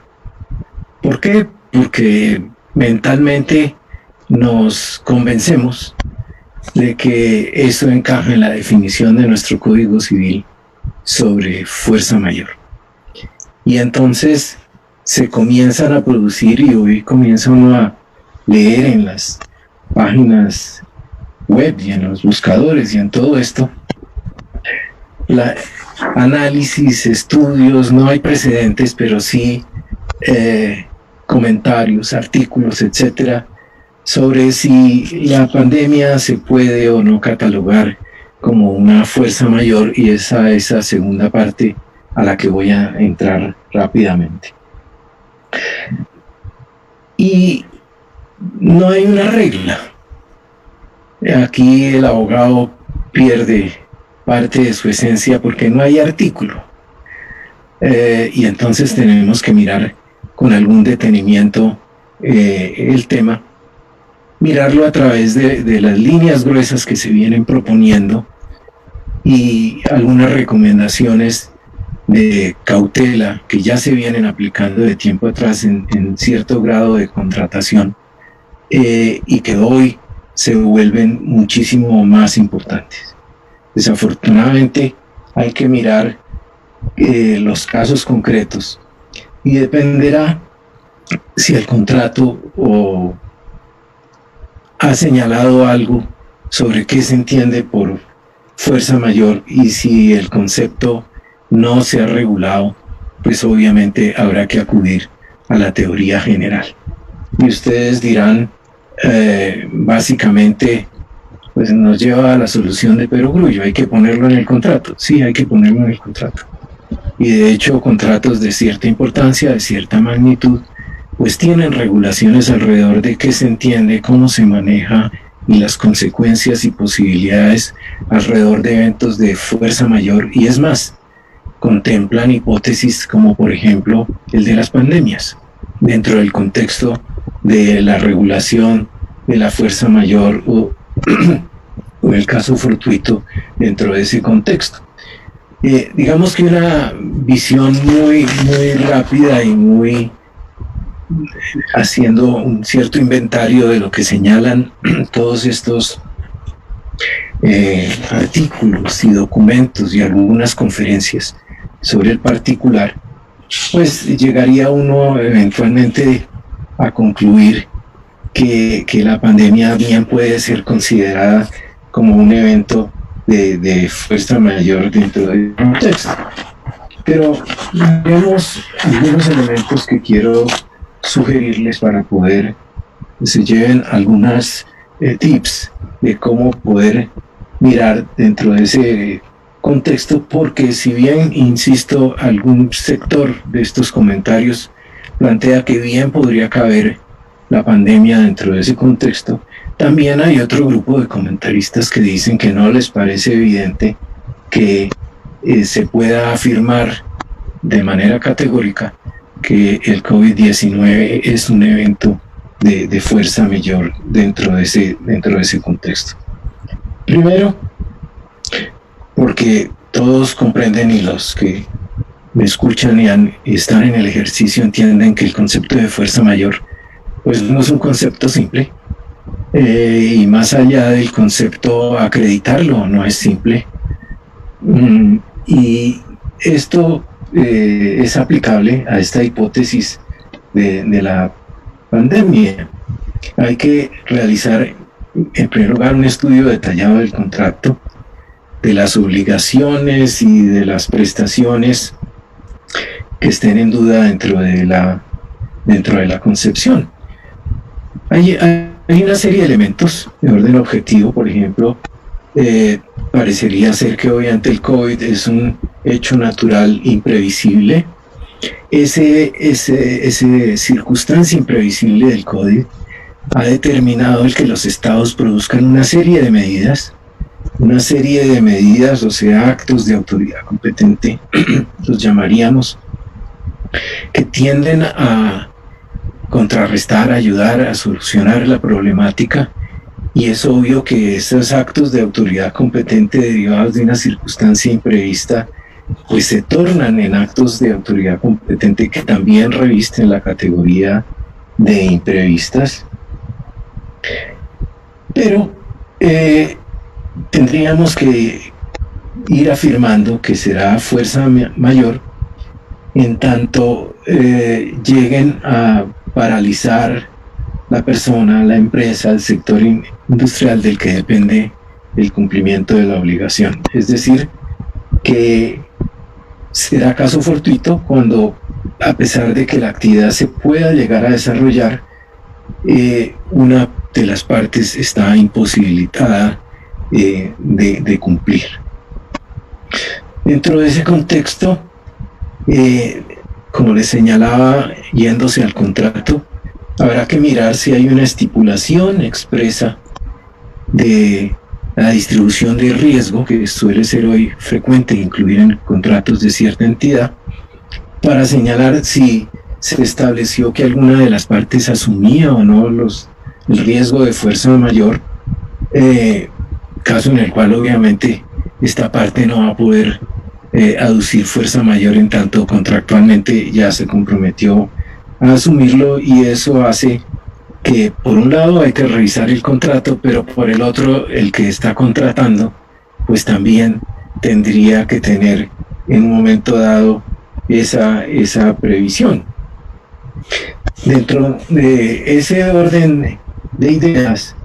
¿Por qué? Porque mentalmente nos convencemos de que eso encaja en la definición de nuestro Código Civil sobre fuerza mayor. Y entonces se comienzan a producir, y hoy comienza uno a leer en las páginas web y en los buscadores y en todo esto, análisis, estudios, no hay precedentes, pero sí comentarios, artículos, etcétera, sobre si la pandemia se puede o no catalogar como una fuerza mayor, y esa segunda parte a la que voy a entrar rápidamente. Y no hay una regla. Aquí el abogado pierde parte de su esencia porque no hay artículo. Y entonces tenemos que mirar con algún detenimiento el tema, mirarlo a través de las líneas gruesas que se vienen proponiendo y algunas recomendaciones de cautela que ya se vienen aplicando de tiempo atrás en cierto grado de contratación y que hoy se vuelven muchísimo más importantes. Desafortunadamente hay que mirar los casos concretos y dependerá si el contrato ha señalado algo sobre qué se entiende por fuerza mayor, y si el concepto no se ha regulado, pues obviamente habrá que acudir a la teoría general. Y ustedes dirán, básicamente, pues nos lleva a la solución de perogrullo, hay que ponerlo en el contrato. Sí, hay que ponerlo en el contrato. Y de hecho, contratos de cierta importancia, de cierta magnitud, pues tienen regulaciones alrededor de qué se entiende, cómo se maneja y las consecuencias y posibilidades alrededor de eventos de fuerza mayor. Y es más, contemplan hipótesis como por ejemplo el de las pandemias, dentro del contexto de la regulación de la fuerza mayor o el caso fortuito dentro de ese contexto. Digamos que una visión muy rápida y muy haciendo un cierto inventario de lo que señalan todos estos artículos y documentos y algunas conferencias sobre el particular, pues llegaría uno eventualmente a concluir que la pandemia bien puede ser considerada como un evento de fuerza mayor dentro del contexto. Pero vemos algunos elementos que quiero sugerirles para poder se lleven algunas tips de cómo poder mirar dentro de ese contexto, porque si bien, insisto, algún sector de estos comentarios plantea que bien podría caber la pandemia dentro de ese contexto, también hay otro grupo de comentaristas que dicen que no les parece evidente que se pueda afirmar de manera categórica que el COVID-19 es un evento de fuerza mayor dentro de ese contexto. Primero, porque todos comprenden, y los que me escuchan y están en el ejercicio entienden que el concepto de fuerza mayor pues no es un concepto simple, y más allá del concepto acreditarlo no es simple, y esto es aplicable a esta hipótesis de la pandemia. Hay que realizar en primer lugar un estudio detallado del contrato, de las obligaciones y de las prestaciones que estén en duda dentro de la concepción. Hay una serie de elementos de orden objetivo. Por ejemplo, parecería ser que obviamente el COVID es un hecho natural imprevisible. Esa circunstancia imprevisible del COVID ha determinado el que los estados produzcan una serie de medidas, o sea, actos de autoridad competente, los llamaríamos, que tienden a contrarrestar, ayudar a solucionar la problemática. Y es obvio que esos actos de autoridad competente derivados de una circunstancia imprevista pues se tornan en actos de autoridad competente que también revisten la categoría de imprevistas. Pero tendríamos que ir afirmando que será fuerza mayor en tanto lleguen a paralizar la persona, la empresa, el sector industrial del que depende el cumplimiento de la obligación. Es decir, que será caso fortuito cuando, a pesar de que la actividad se pueda llegar a desarrollar, una de las partes está imposibilitada de cumplir. Dentro de ese contexto, como les señalaba, yéndose al contrato, habrá que mirar si hay una estipulación expresa de la distribución de riesgo, que suele ser hoy frecuente incluir en contratos de cierta entidad, para señalar si se estableció que alguna de las partes asumía o no el riesgo de fuerza mayor, caso en el cual obviamente esta parte no va a poder aducir fuerza mayor en tanto contractualmente ya se comprometió a asumirlo, y eso hace que por un lado hay que revisar el contrato, pero por el otro el que está contratando pues también tendría que tener en un momento dado esa previsión. Dentro de ese orden de ideas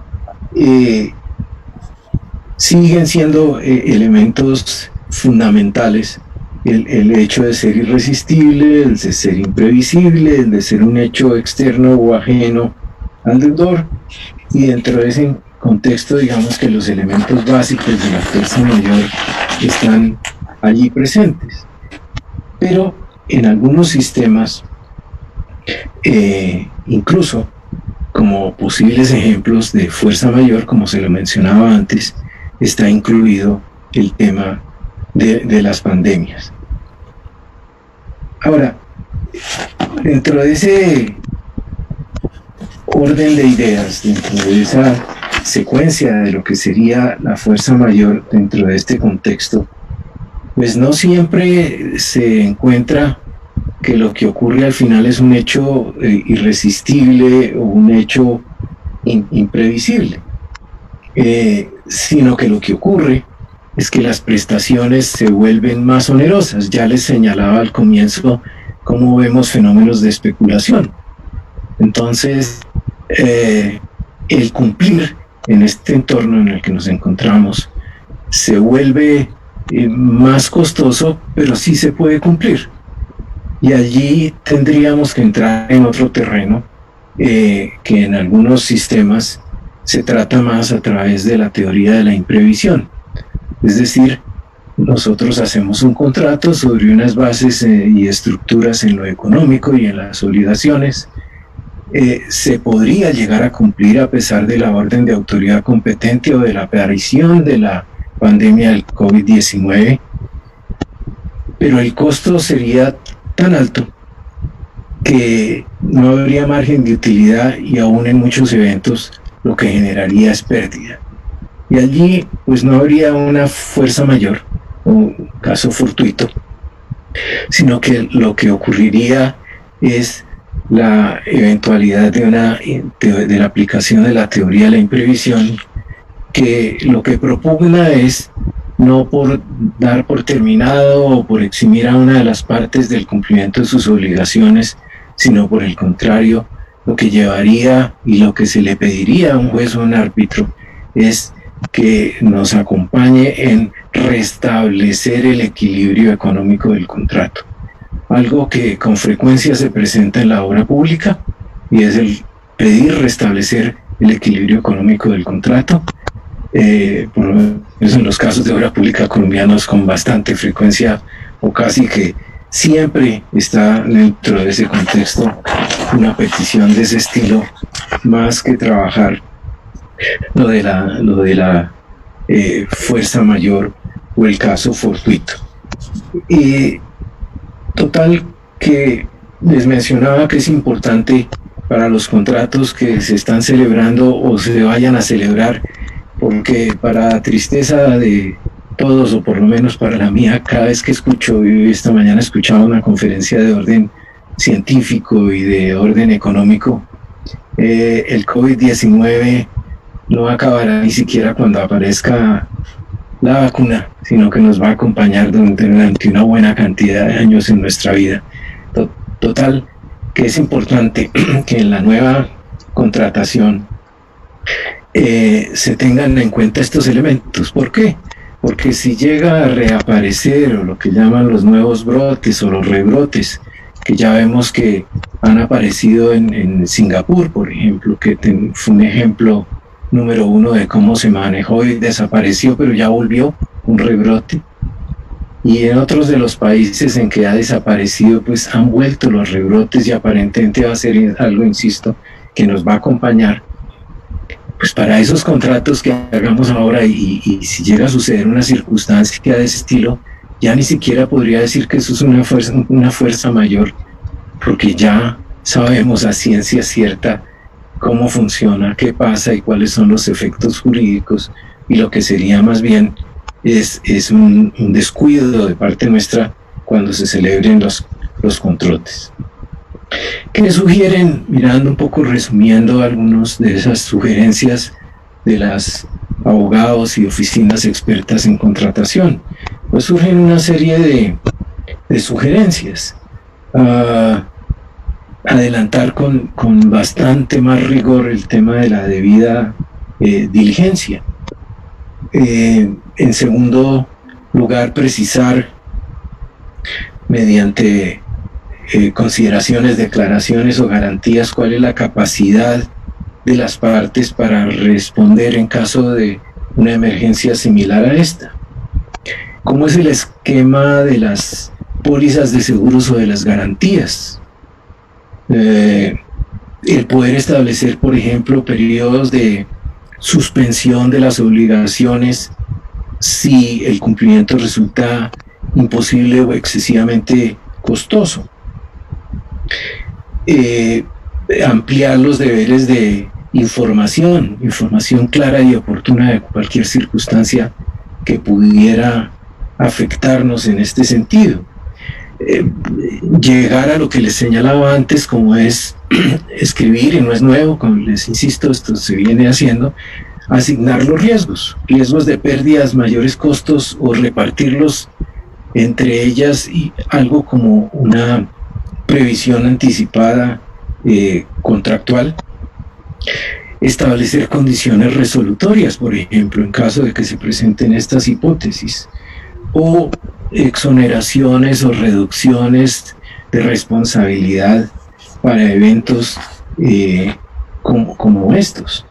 siguen siendo elementos fundamentales el hecho de ser irresistible, el de ser imprevisible, el de ser un hecho externo o ajeno al deudor, y dentro de ese contexto digamos que los elementos básicos de la fuerza mayor están allí presentes. Pero en algunos sistemas, incluso como posibles ejemplos de fuerza mayor, como se lo mencionaba antes, está incluido el tema de las pandemias. Ahora, dentro de ese orden de ideas, dentro de esa secuencia de lo que sería la fuerza mayor dentro de este contexto, pues no siempre se encuentra que lo que ocurre al final es un hecho irresistible o un hecho imprevisible, sino que lo que ocurre es que las prestaciones se vuelven más onerosas. Ya les señalaba al comienzo cómo vemos fenómenos de especulación. Entonces, el cumplir en este entorno en el que nos encontramos se vuelve más costoso, pero sí se puede cumplir. Y allí tendríamos que entrar en otro terreno que en algunos sistemas se trata más a través de la teoría de la imprevisión. Es decir, nosotros hacemos un contrato sobre unas bases y estructuras en lo económico y en las obligaciones. Se podría llegar a cumplir a pesar de la orden de autoridad competente o de la aparición de la pandemia del COVID-19, pero el costo sería tan alto que no habría margen de utilidad, y aún en muchos eventos lo que generaría es pérdida. Y allí pues no habría una fuerza mayor o un caso fortuito, sino que lo que ocurriría es la eventualidad de la aplicación de la teoría de la imprevisión, que lo que propugna es no por dar por terminado o por eximir a una de las partes del cumplimiento de sus obligaciones, sino por el contrario, lo que llevaría y lo que se le pediría a un juez o a un árbitro es que nos acompañe en restablecer el equilibrio económico del contrato. Algo que con frecuencia se presenta en la obra pública, y es el pedir restablecer el equilibrio económico del contrato. Por lo menos en los casos de obra pública colombianos con bastante frecuencia, o casi que siempre está dentro de ese contexto una petición de ese estilo, más que trabajar lo de la fuerza mayor o el caso fortuito. Y total, que les mencionaba que es importante para los contratos que se están celebrando o se vayan a celebrar, porque para tristeza de todos, o por lo menos para la mía, cada vez que escucho, y esta mañana escuchaba una conferencia de orden científico y de orden económico, el COVID-19 no acabará ni siquiera cuando aparezca la vacuna, sino que nos va a acompañar durante una buena cantidad de años en nuestra vida. Total, que es importante que en la nueva contratación se tengan en cuenta estos elementos. ¿Por qué? Porque si llega a reaparecer, o lo que llaman los nuevos brotes o los rebrotes, que ya vemos que han aparecido en Singapur, por ejemplo, que fue un ejemplo número uno de cómo se manejó y desapareció, pero ya volvió un rebrote. Y en otros de los países en que ha desaparecido, pues han vuelto los rebrotes, y aparentemente va a ser algo, insisto, que nos va a acompañar. pues para esos contratos que hagamos ahora y si llega a suceder una circunstancia de ese estilo, ya ni siquiera podría decir que eso es una fuerza mayor, porque ya sabemos a ciencia cierta cómo funciona, qué pasa y cuáles son los efectos jurídicos, y lo que sería más bien es un descuido de parte nuestra cuando se celebren los controles. ¿Qué sugieren? Mirando un poco, resumiendo algunas de esas sugerencias de las abogados y oficinas expertas en contratación, pues surgen una serie de sugerencias. Adelantar con bastante más rigor el tema de la debida diligencia. En segundo lugar, precisar mediante consideraciones, declaraciones o garantías cuál es la capacidad de las partes para responder en caso de una emergencia similar a esta. ¿Cómo es el esquema de las pólizas de seguros o de las garantías? El poder establecer, por ejemplo, periodos de suspensión de las obligaciones si el cumplimiento resulta imposible o excesivamente costoso. Ampliar los deberes de información clara y oportuna de cualquier circunstancia que pudiera afectarnos en este sentido. Llegar a lo que les señalaba antes, como es escribir, y no es nuevo, como les insisto, esto se viene haciendo, asignar los riesgos de pérdidas, mayores costos, o repartirlos entre ellas, y algo como una previsión anticipada contractual. Establecer condiciones resolutorias, por ejemplo, en caso de que se presenten estas hipótesis, o exoneraciones o reducciones de responsabilidad para eventos como estos,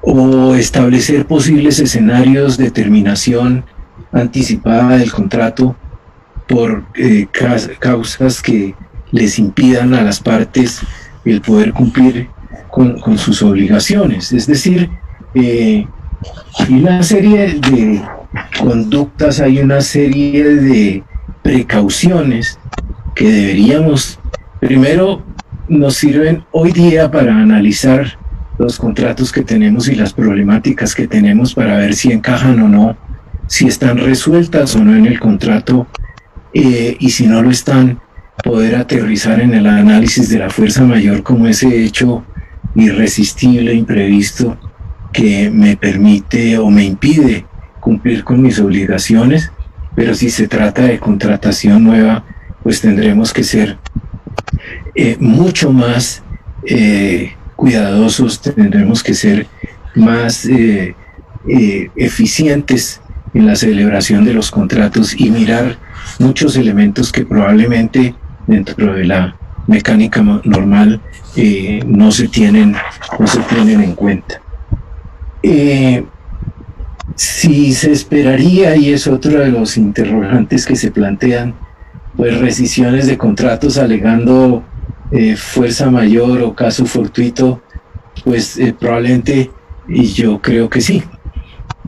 o establecer posibles escenarios de terminación anticipada del contrato por causas que les impidan a las partes el poder cumplir con sus obligaciones. Es decir, hay una serie de conductas, hay una serie de precauciones que deberíamos, primero, nos sirven hoy día para analizar los contratos que tenemos y las problemáticas que tenemos para ver si encajan o no, si están resueltas o no en el contrato, y si no lo están, poder aterrizar en el análisis de la fuerza mayor como ese hecho irresistible, imprevisto, que me permite o me impide cumplir con mis obligaciones. Pero si se trata de contratación nueva, pues tendremos que ser mucho más cuidadosos, tendremos que ser más eficientes en la celebración de los contratos y mirar muchos elementos que probablemente dentro de la mecánica normal no se tienen en cuenta. Si se esperaría, y es otro de los interrogantes que se plantean, pues rescisiones de contratos alegando fuerza mayor o caso fortuito, pues probablemente, y yo creo que sí.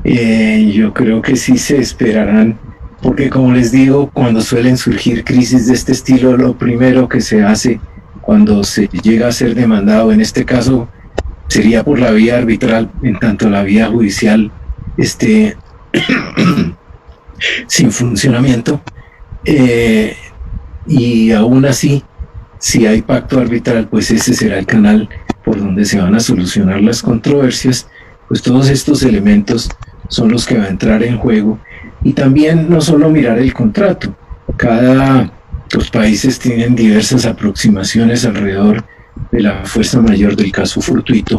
Yo creo que sí se esperarán, porque como les digo, cuando suelen surgir crisis de este estilo, lo primero que se hace cuando se llega a ser demandado, en este caso sería por la vía arbitral, en tanto la vía judicial esté sin funcionamiento, y aún así, si hay pacto arbitral, pues ese será el canal por donde se van a solucionar las controversias. Pues todos estos elementos son los que van a entrar en juego. Y también no solo mirar el contrato, los países tienen diversas aproximaciones alrededor de la fuerza mayor del caso fortuito.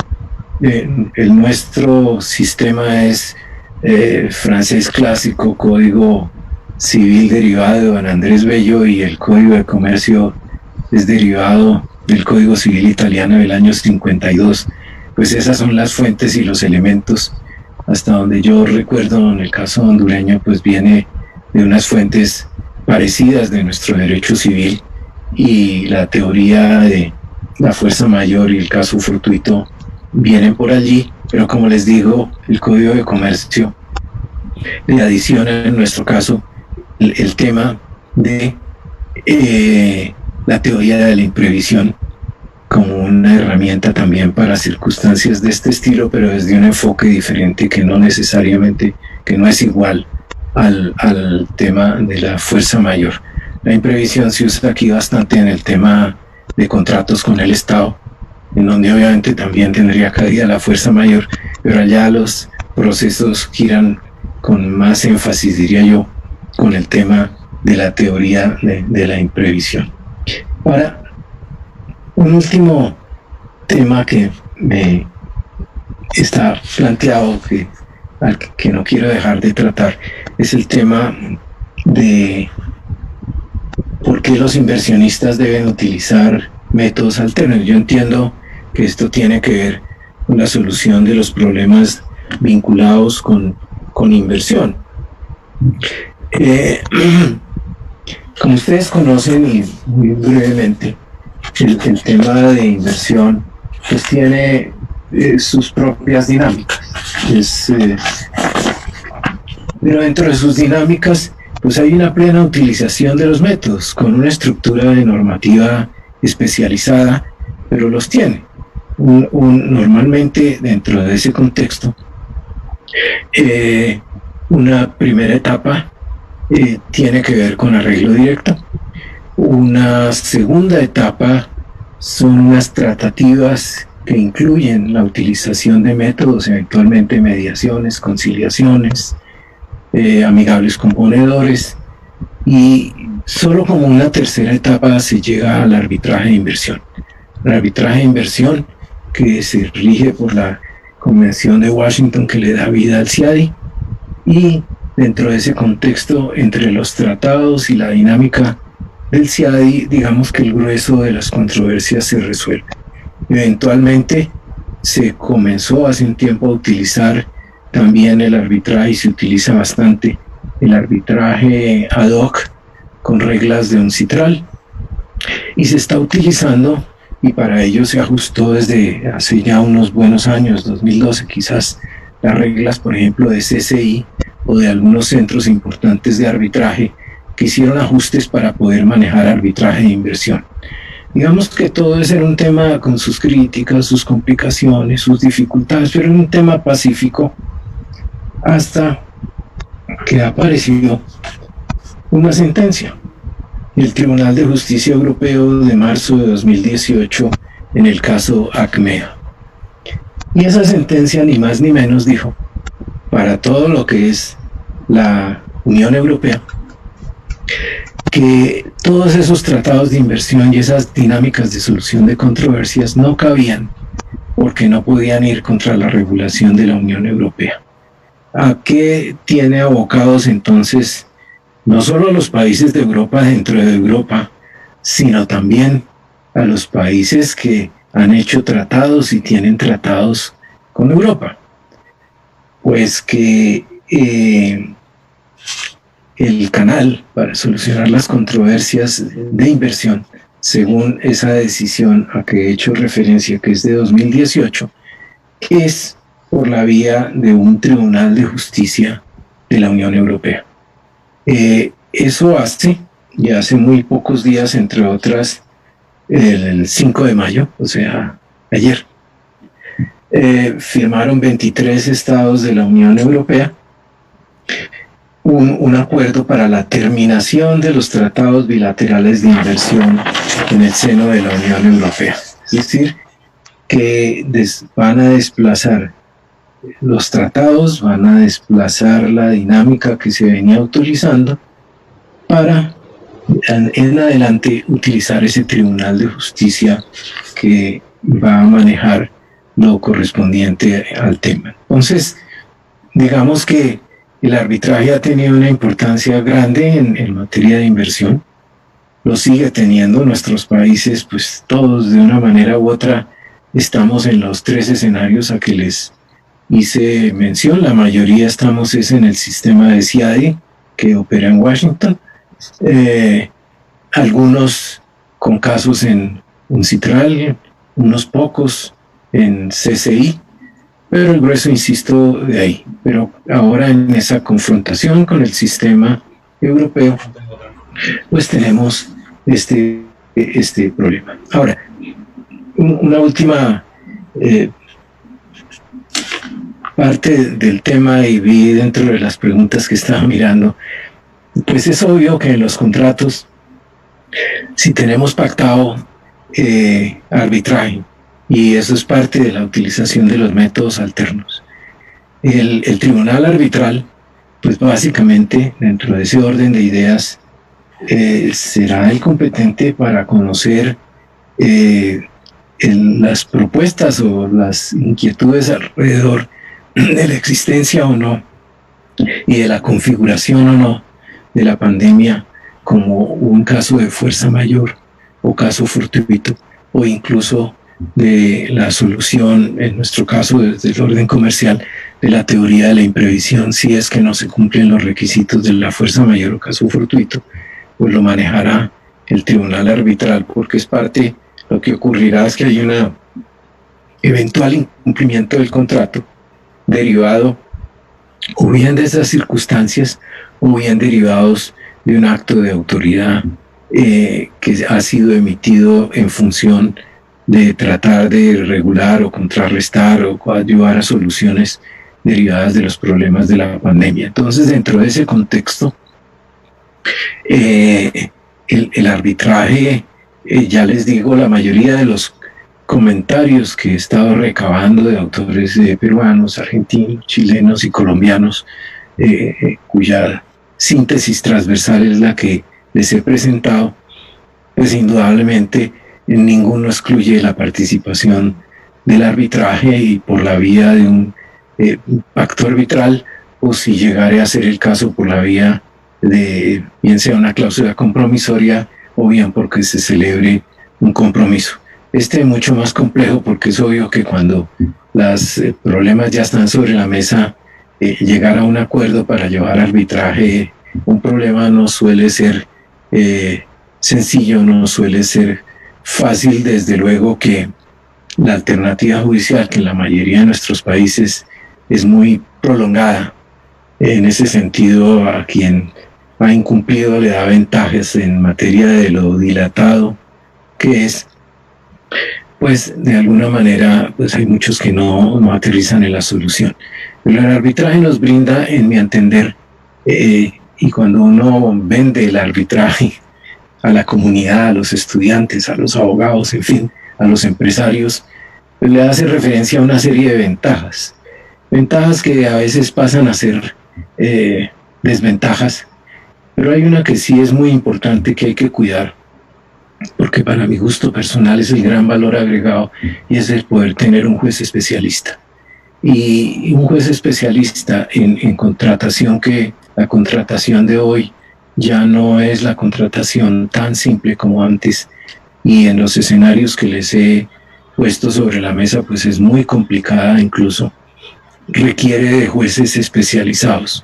El nuestro sistema es francés clásico, Código Civil derivado de Don Andrés Bello, y el Código de Comercio es derivado del Código Civil italiano del año 52. Pues esas son las fuentes y los elementos. Hasta donde yo recuerdo, en el caso hondureño, pues viene de unas fuentes parecidas de nuestro derecho civil, y la teoría de la fuerza mayor y el caso fortuito vienen por allí, Pero como les digo, el Código de Comercio le adiciona en nuestro caso el tema de la teoría de la imprevisión como una herramienta también para circunstancias de este estilo, pero desde un enfoque diferente que no necesariamente, que no es igual al tema de la fuerza mayor. La imprevisión se usa aquí bastante en el tema de contratos con el Estado, en donde obviamente también tendría cabida la fuerza mayor, pero allá los procesos giran con más énfasis, diría yo, con el tema de la teoría de la imprevisión. Ahora, un último tema que me está planteado, que no quiero dejar de tratar, es el tema de por qué los inversionistas deben utilizar métodos alternos. Yo entiendo que esto tiene que ver con la solución de los problemas vinculados con inversión. Como ustedes conocen, y muy brevemente, el tema de inversión pues tiene sus propias dinámicas. Pero dentro de sus dinámicas pues hay una plena utilización de los métodos con una estructura de normativa especializada, pero los tiene. Normalmente dentro de ese contexto, una primera etapa tiene que ver con arreglo directo. Una segunda etapa son unas tratativas que incluyen la utilización de métodos, eventualmente mediaciones, conciliaciones, amigables componedores, y solo como una tercera etapa se llega al arbitraje de inversión. El arbitraje de inversión que se rige por la Convención de Washington que le da vida al CIADI, y dentro de ese contexto, entre los tratados y la dinámica del CIADI, digamos que el grueso de las controversias se resuelve. Eventualmente se comenzó hace un tiempo a utilizar también el arbitraje, y se utiliza bastante el arbitraje ad hoc con reglas de UNCITRAL, y se está utilizando, y para ello se ajustó desde hace ya unos buenos años, 2012 quizás, las reglas, por ejemplo, de CCI o de algunos centros importantes de arbitraje que hicieron ajustes para poder manejar arbitraje de inversión. Digamos que todo es en un tema con sus críticas, sus complicaciones, sus dificultades, pero en un tema pacífico, hasta que apareció una sentencia del Tribunal de Justicia Europeo de marzo de 2018 en el caso Achmea. Y esa sentencia ni más ni menos dijo, para todo lo que es la Unión Europea, que todos esos tratados de inversión y esas dinámicas de solución de controversias no cabían porque no podían ir contra la regulación de la Unión Europea. ¿A qué tiene abocados entonces no solo a los países de Europa dentro de Europa, sino también a los países que han hecho tratados y tienen tratados con Europa? Pues que el canal para solucionar las controversias de inversión, según esa decisión a que he hecho referencia, que es de 2018, es por la vía de un Tribunal de Justicia de la Unión Europea. Eso hace muy pocos días, entre otras, el 5 de mayo, o sea, ayer, firmaron 23 estados de la Unión Europea un acuerdo para la terminación de los tratados bilaterales de inversión en el seno de la Unión Europea. Es decir, que van a desplazar los tratados, van a desplazar la dinámica que se venía utilizando para en adelante utilizar ese Tribunal de Justicia que va a manejar lo correspondiente al tema. Entonces, digamos que el arbitraje ha tenido una importancia grande en materia de inversión, lo sigue teniendo. Nuestros países, pues todos de una manera u otra, estamos en los 3 escenarios a que les hice mención. La mayoría estamos en el sistema de CIADI que opera en Washington, algunos con casos en UNCITRAL, unos pocos en CCI, pero el grueso, insisto, de ahí. Pero ahora en esa confrontación con el sistema europeo, pues tenemos este problema. Ahora, una última parte del tema, y vi dentro de las preguntas que estaba mirando, pues es obvio que en los contratos, si tenemos pactado arbitraje, y eso es parte de la utilización de los métodos alternos, el tribunal arbitral, pues básicamente dentro de ese orden de ideas, será el competente para conocer las propuestas o las inquietudes alrededor de la existencia o no y de la configuración o no de la pandemia como un caso de fuerza mayor o caso fortuito, o incluso de la solución, en nuestro caso desde el orden comercial, de la teoría de la imprevisión. Si es que no se cumplen los requisitos de la fuerza mayor o caso fortuito, pues lo manejará el tribunal arbitral, porque es parte, lo que ocurrirá es que hay un eventual incumplimiento del contrato derivado o bien de esas circunstancias o bien derivados de un acto de autoridad que ha sido emitido en función de tratar de regular o contrarrestar o coadyuvar a soluciones derivadas de los problemas de la pandemia. Entonces, dentro de ese contexto, el arbitraje, ya les digo, la mayoría de los comentarios que he estado recabando de autores peruanos, argentinos, chilenos y colombianos, cuya síntesis transversal es la que les he presentado, pues indudablemente ninguno excluye la participación del arbitraje, y por la vía de un pacto arbitral, o si llegare a ser el caso, por la vía de bien sea una cláusula compromisoria o bien porque se celebre un compromiso. Este es mucho más complejo, porque es obvio que cuando los problemas ya están sobre la mesa, llegar a un acuerdo para llevar arbitraje un problema no suele ser sencillo, no suele ser fácil. Desde luego que la alternativa judicial, que en la mayoría de nuestros países es muy prolongada, en ese sentido a quien ha incumplido le da ventajas en materia de lo dilatado que es. Pues de alguna manera pues hay muchos que no aterrizan en la solución. Pero el arbitraje nos brinda, en mi entender, y cuando uno vende el arbitraje a la comunidad, a los estudiantes, a los abogados, en fin, a los empresarios, pues le hace referencia a una serie de ventajas. Ventajas que a veces pasan a ser desventajas, pero hay una que sí es muy importante, que hay que cuidar, porque para mi gusto personal es el gran valor agregado, y es el poder tener un juez especialista. Y un juez especialista en contratación, que la contratación de hoy ya no es la contratación tan simple como antes, y en los escenarios que les he puesto sobre la mesa pues es muy complicada, incluso requiere de jueces especializados.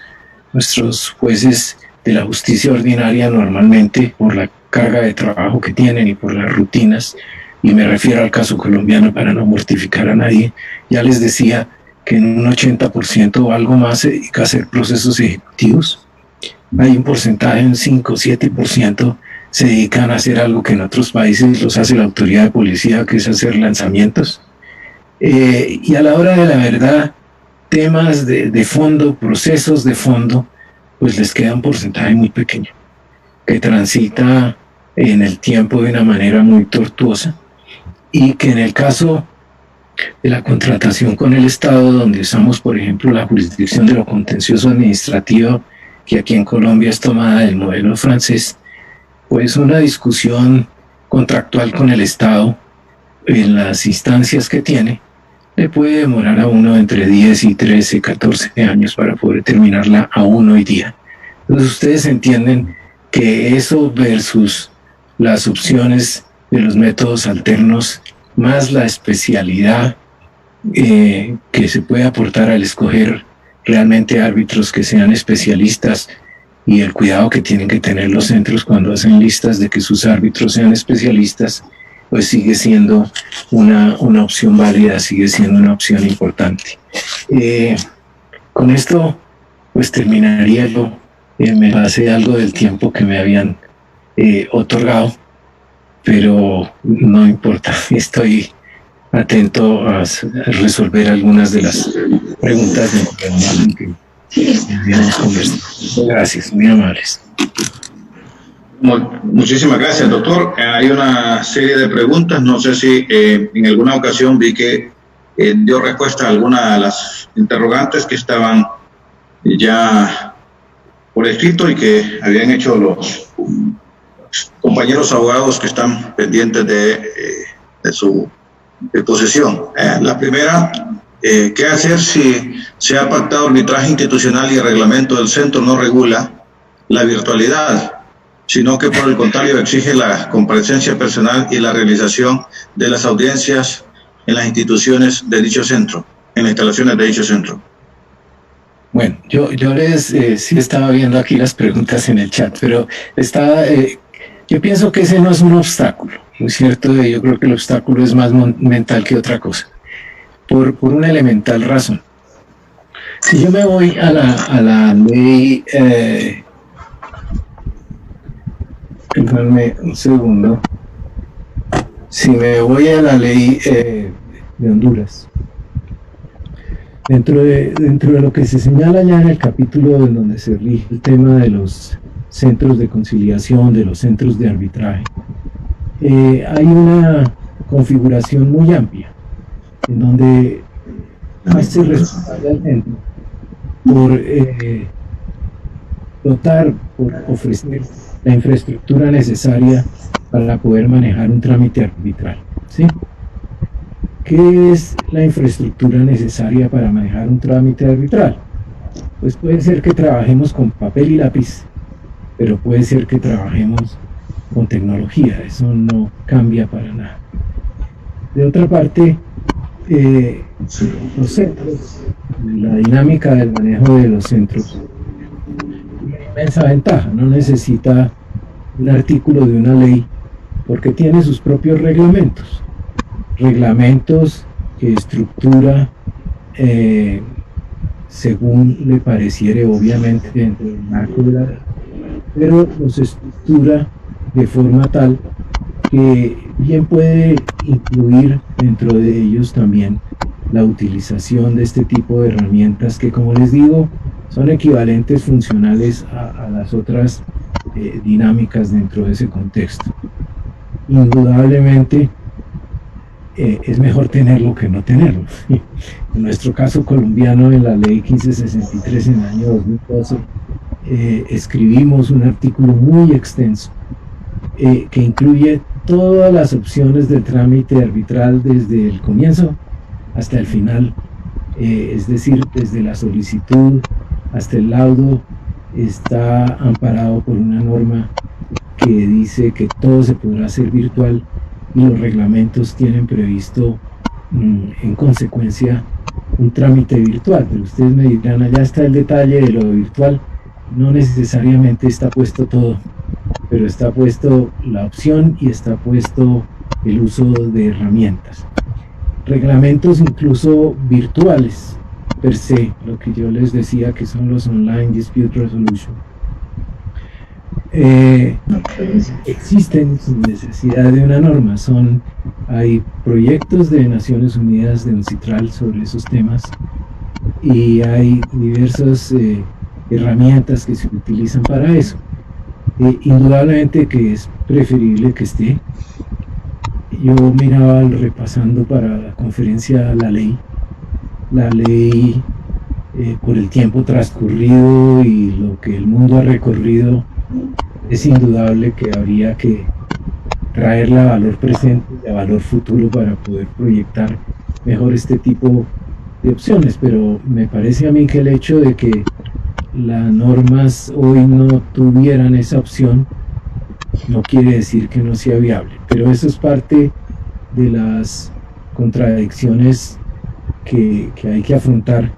Nuestros jueces de la justicia ordinaria, normalmente por la carga de trabajo que tienen y por las rutinas, y me refiero al caso colombiano para no mortificar a nadie, ya les decía que en un 80% o algo más se dedica a hacer procesos ejecutivos. Hay un porcentaje, un 5 o 7%, se dedican a hacer algo que en otros países los hace la autoridad de policía, que es hacer lanzamientos. Y a la hora de la verdad, temas de fondo, procesos de fondo, pues les queda un porcentaje muy pequeño, que transita en el tiempo de una manera muy tortuosa, y que en el caso de la contratación con el Estado, donde usamos, por ejemplo, la jurisdicción de lo contencioso administrativo, que aquí en Colombia es tomada del modelo francés, pues una discusión contractual con el Estado en las instancias que tiene le puede demorar a uno entre 10 y 13, 14 años para poder terminarla aún hoy día. Entonces ustedes entienden que eso versus las opciones de los métodos alternos, más la especialidad que se puede aportar al escoger realmente árbitros que sean especialistas, y el cuidado que tienen que tener los centros cuando hacen listas de que sus árbitros sean especialistas, pues sigue siendo una opción válida, sigue siendo una opción importante. Con esto, pues terminaría yo. Me pasé algo del tiempo que me habían otorgado, pero no importa, estoy atento a resolver algunas de las preguntas que habíamos conversado. Gracias, muy amables. Muchísimas gracias, doctor. Hay una serie de preguntas. No sé si en alguna ocasión vi que dio respuesta a alguna de las interrogantes que estaban ya por escrito y que habían hecho los compañeros abogados que están pendientes de su exposición. La primera, ¿qué hacer si se ha pactado arbitraje institucional y el reglamento del centro no regula la virtualidad, sino que por el contrario exige la comparecencia personal y la realización de las audiencias en las instituciones de dicho centro, en las instalaciones de dicho centro? Bueno, yo sí estaba viendo aquí las preguntas en el chat, pero yo pienso que ese no es un obstáculo, ¿no es cierto? Yo creo que el obstáculo es más mental que otra cosa, por una elemental razón. Si yo me voy a la ley, perdónme un segundo, si me voy a la ley de Honduras, dentro de lo que se señala ya en el capítulo en donde se rige el tema de los centros de conciliación, de los centros de arbitraje, hay una configuración muy amplia en donde hace responsable al centro por dotar, por ofrecer la infraestructura necesaria para poder manejar un trámite arbitral, ¿sí? ¿Qué es la infraestructura necesaria para manejar un trámite arbitral? Pues puede ser que trabajemos con papel y lápiz, pero puede ser que trabajemos con tecnología, eso no cambia para nada. De otra parte, los centros, la dinámica del manejo de los centros, una inmensa ventaja, no necesita un artículo de una ley porque tiene sus propios reglamentos que estructura según le pareciere, obviamente dentro del marco de la ley, pero los estructura de forma tal que bien puede incluir dentro de ellos también la utilización de este tipo de herramientas que, como les digo, son equivalentes funcionales a las otras dinámicas dentro de ese contexto. Indudablemente es mejor tenerlo que no tenerlo. En nuestro caso colombiano, en la ley 1563 en el año 2012, escribimos un artículo muy extenso que incluye todas las opciones del trámite arbitral desde el comienzo hasta el final, es decir, desde la solicitud hasta el laudo. Está amparado por una norma que dice que todo se podrá hacer virtual y los reglamentos tienen previsto en consecuencia un trámite virtual, pero ustedes me dirán, allá está el detalle de lo virtual. No necesariamente está puesto todo, pero está puesto la opción y está puesto el uso de herramientas. Reglamentos incluso virtuales, per se, lo que yo les decía que son los Online Dispute Resolution, existen sin necesidad de una norma. Hay proyectos de Naciones Unidas de UNCITRAL sobre esos temas y hay diversas herramientas que se utilizan para eso. Indudablemente que es preferible que esté. Yo miraba repasando para la conferencia la ley por el tiempo transcurrido y lo que el mundo ha recorrido, es indudable que habría que traerla a valor presente y a valor futuro para poder proyectar mejor este tipo de opciones. Pero me parece a mí que el hecho de que las normas hoy no tuvieran esa opción no quiere decir que no sea viable, pero eso es parte de las contradicciones que hay que afrontar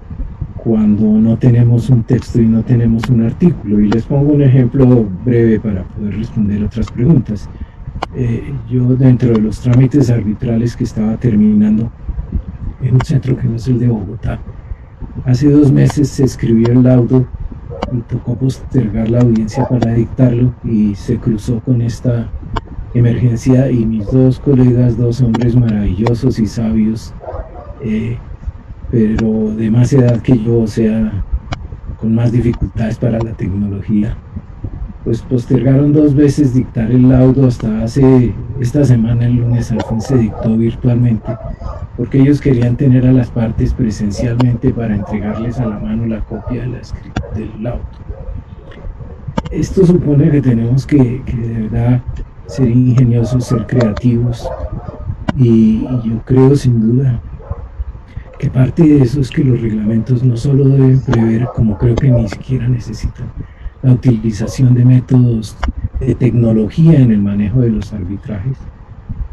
cuando no tenemos un texto y no tenemos un artículo. Y les pongo un ejemplo breve para poder responder otras preguntas. Yo, dentro de los trámites arbitrales que estaba terminando en un centro que no es el de Bogotá, hace 2 meses se escribió el laudo y tocó postergar la audiencia para dictarlo, y se cruzó con esta emergencia, y mis 2 colegas, 2 hombres maravillosos y sabios, pero de más edad que yo, o sea, con más dificultades para la tecnología, pues postergaron 2 veces dictar el laudo hasta esta semana, el lunes, al fin se dictó virtualmente, porque ellos querían tener a las partes presencialmente para entregarles a la mano la copia del laudo. Esto supone que tenemos que de verdad ser ingeniosos, ser creativos, y yo creo sin duda que parte de eso es que los reglamentos no solo deben prever, como creo que ni siquiera necesitan, la utilización de métodos de tecnología en el manejo de los arbitrajes,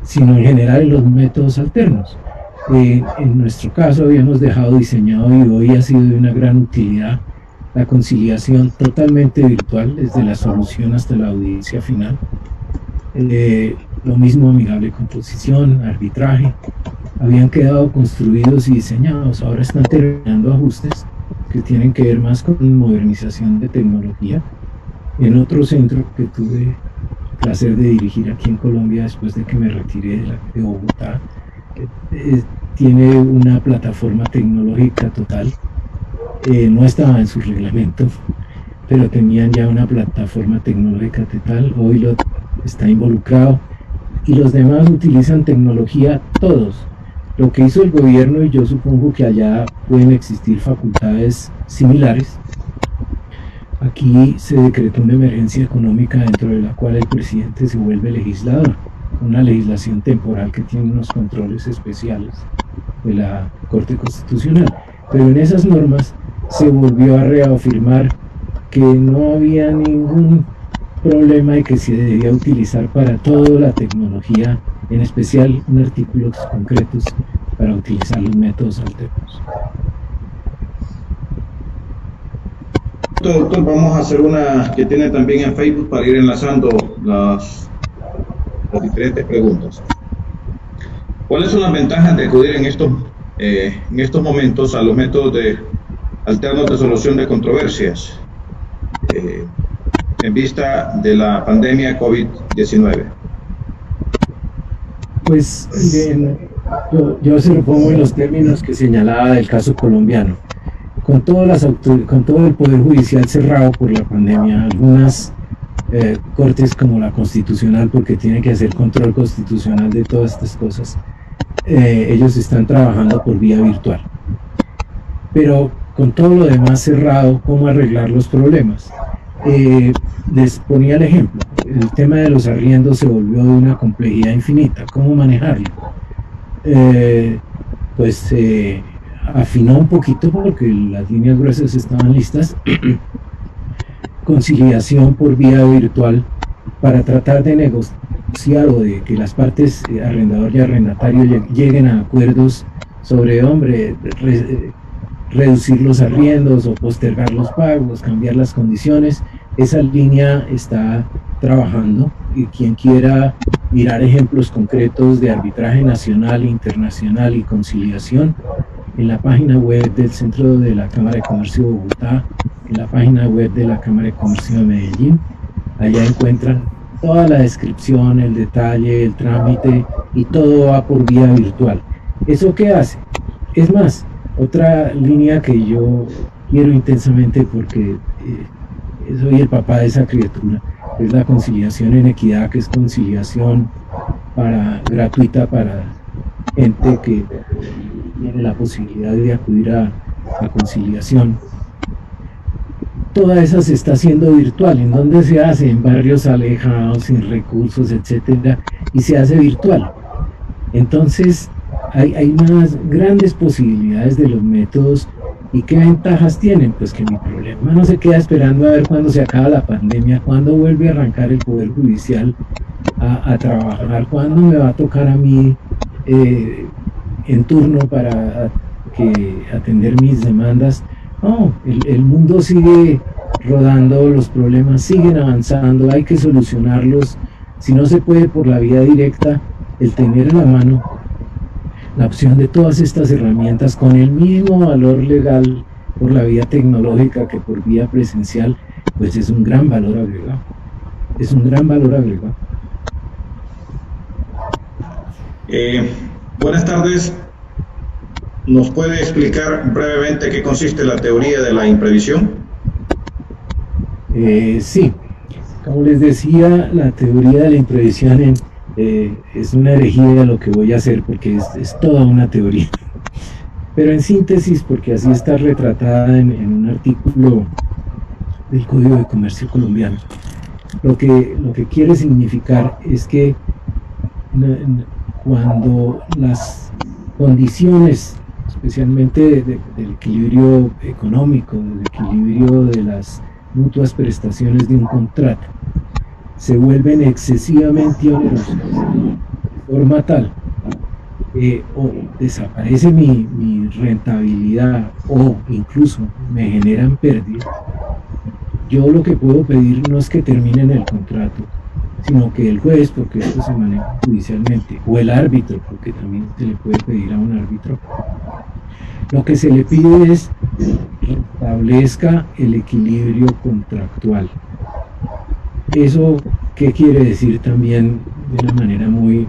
sino en general los métodos alternos. En nuestro caso habíamos dejado diseñado, y hoy ha sido de una gran utilidad, la conciliación totalmente virtual, desde la solución hasta la audiencia final. Lo mismo amigable composición, arbitraje, habían quedado construidos y diseñados, ahora están terminando ajustes que tienen que ver más con modernización de tecnología. En otro centro que tuve el placer de dirigir aquí en Colombia después de que me retiré de Bogotá, tiene una plataforma tecnológica total, no estaba en su reglamento, pero tenían ya una plataforma tecnológica total, hoy está involucrado, y los demás utilizan tecnología todos. Lo que hizo el gobierno, y yo supongo que allá pueden existir facultades similares, aquí se decretó una emergencia económica dentro de la cual el presidente se vuelve legislador, una legislación temporal que tiene unos controles especiales de la Corte Constitucional, pero en esas normas se volvió a reafirmar que no había ningún problema y que se debía utilizar para toda la tecnología, en especial en artículos concretos, para utilizar los métodos alternos. Doctor, vamos a hacer una que tiene también en Facebook para ir enlazando las diferentes preguntas. ¿Cuáles son las ventajas de acudir en estos momentos a los métodos alternos de solución de controversias en vista de la pandemia COVID-19? Pues bien, yo se lo pongo en los términos que señalaba del caso colombiano. Con todo el Poder Judicial cerrado por la pandemia, algunas cortes como la Constitucional, porque tiene que hacer control constitucional de todas estas cosas, ellos están trabajando por vía virtual. Pero con todo lo demás cerrado, ¿cómo arreglar los problemas? Les ponía el ejemplo, el tema de los arriendos se volvió de una complejidad infinita. ¿Cómo manejarlo? Pues afinó un poquito porque las líneas gruesas estaban listas. Conciliación por vía virtual para tratar de negociar o de que las partes, arrendador y arrendatario, lleguen a acuerdos sobre, reducir los arriendos o postergar los pagos, cambiar las condiciones. Esa línea está trabajando, y quien quiera mirar ejemplos concretos de arbitraje nacional, internacional y conciliación, en la página web del Centro de la Cámara de Comercio de Bogotá, en la página web de la Cámara de Comercio de Medellín, allá encuentran toda la descripción, el detalle, el trámite, y todo va por vía virtual. ¿Eso qué hace? Es más, otra línea que yo quiero intensamente porque soy el papá de esa criatura, es la conciliación en equidad, que es conciliación gratuita para gente que tiene la posibilidad de acudir a conciliación. Toda esa se está haciendo virtual. ¿En dónde se hace? En barrios alejados, sin recursos, etcétera, y se hace virtual. Entonces hay unas grandes posibilidades de los métodos. ¿Y qué ventajas tienen? Pues que mi problema no se queda esperando a ver cuándo se acaba la pandemia, cuándo vuelve a arrancar el Poder Judicial a trabajar, cuándo me va a tocar a mí en turno para atender mis demandas. No, el mundo sigue rodando, los problemas siguen avanzando, hay que solucionarlos Si no se puede por la vía directa, el tener a la mano la opción de todas estas herramientas con el mismo valor legal por la vía tecnológica que por vía presencial, pues es un gran valor agregado. Es un gran valor agregado. Buenas tardes. ¿Nos puede explicar brevemente qué consiste la teoría de la imprevisión? Sí. Como les decía, la teoría de la imprevisión es una herejía lo que voy a hacer porque es toda una teoría. Pero en síntesis, porque así está retratada en un artículo del Código de Comercio colombiano, lo que quiere significar es que cuando las condiciones, especialmente del equilibrio económico, del equilibrio de las mutuas prestaciones de un contrato, se vuelven excesivamente onerosas, de forma tal o desaparece mi rentabilidad o incluso me generan pérdida, yo lo que puedo pedir no es que terminen el contrato, sino que el juez, porque esto se maneja judicialmente, o el árbitro, porque también se le puede pedir a un árbitro, lo que se le pide es que establezca el equilibrio contractual. ¿Eso qué quiere decir también de una manera muy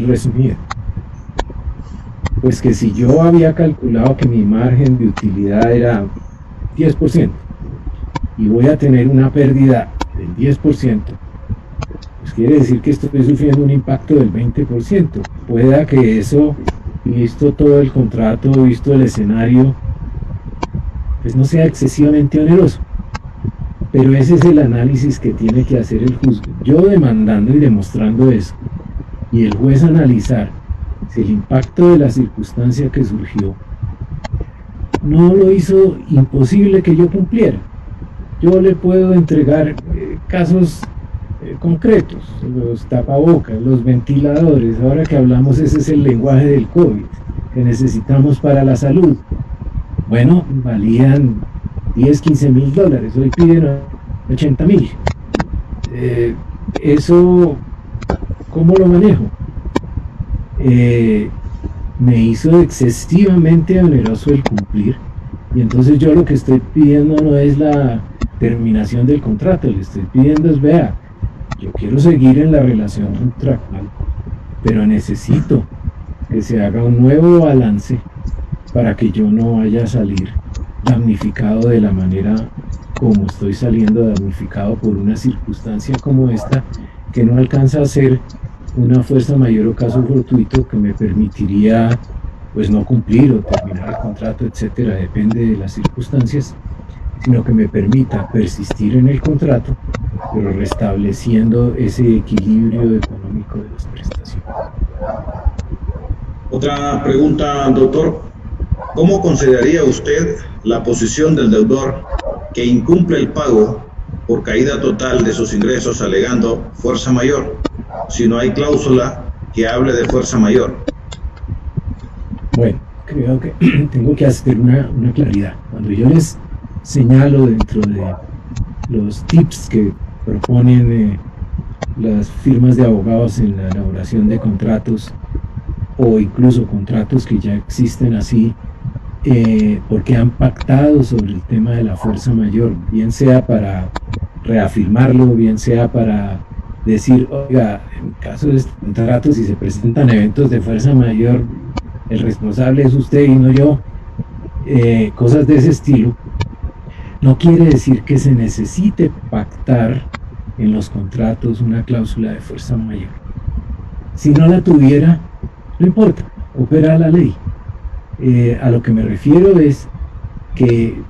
resumida? Pues que si yo había calculado que mi margen de utilidad era 10% y voy a tener una pérdida del 10%, pues quiere decir que estoy sufriendo un impacto del 20%. Pueda que eso, visto todo el contrato, visto el escenario, pues no sea excesivamente oneroso. Pero ese es el análisis que tiene que hacer el juzgue. Yo demandando y demostrando eso, y el juez analizar si el impacto de la circunstancia que surgió no lo hizo imposible que yo cumpliera. Yo le puedo entregar casos concretos, los tapabocas, los ventiladores, ahora que hablamos ese es el lenguaje del COVID, que necesitamos para la salud. Bueno, valían 10, 15 mil dólares, hoy piden 80 mil. Eso, ¿cómo lo manejo? Me hizo excesivamente oneroso el cumplir, y entonces yo lo que estoy pidiendo no es la terminación del contrato, le estoy pidiendo es, vea, yo quiero seguir en la relación contractual, pero necesito que se haga un nuevo balance para que yo no vaya a salir damnificado de la manera como estoy saliendo damnificado por una circunstancia como esta, que no alcanza a ser una fuerza mayor o caso fortuito que me permitiría pues no cumplir o terminar el contrato, etcétera, depende de las circunstancias, sino que me permita persistir en el contrato, pero restableciendo ese equilibrio económico de las prestaciones. Otra pregunta, doctor. ¿Cómo consideraría usted la posición del deudor que incumple el pago por caída total de sus ingresos alegando fuerza mayor, si no hay cláusula que hable de fuerza mayor? Bueno, creo que tengo que hacer una claridad. Cuando yo les señalo dentro de los tips que proponen las firmas de abogados en la elaboración de contratos o incluso contratos que ya existen así, porque han pactado sobre el tema de la fuerza mayor, bien sea para reafirmarlo, bien sea para decir, oiga, en caso de este contrato, si se presentan eventos de fuerza mayor, el responsable es usted y no yo, cosas de ese estilo, no quiere decir que se necesite pactar en los contratos una cláusula de fuerza mayor. Si no la tuviera, no importa, opera la ley. A lo que me refiero es que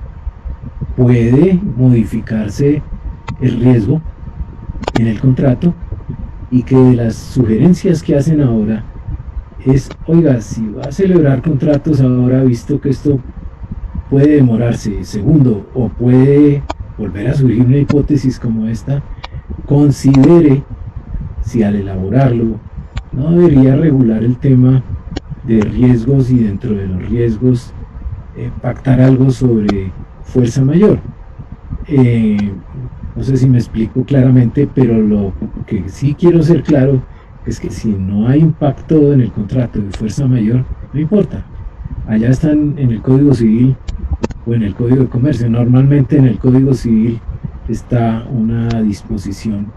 puede modificarse el riesgo en el contrato y que de las sugerencias que hacen ahora es, oiga, si va a celebrar contratos ahora, visto que esto puede demorarse, segundo, o puede volver a surgir una hipótesis como esta, considere si al elaborarlo no debería regular el tema de riesgos y dentro de los riesgos pactar algo sobre fuerza mayor. Eh, no sé si me explico claramente, pero lo que sí quiero ser claro es que si no hay impacto en el contrato de fuerza mayor, no importa. Allá están en el Código Civil o en el Código de Comercio. Normalmente en el Código Civil está una disposición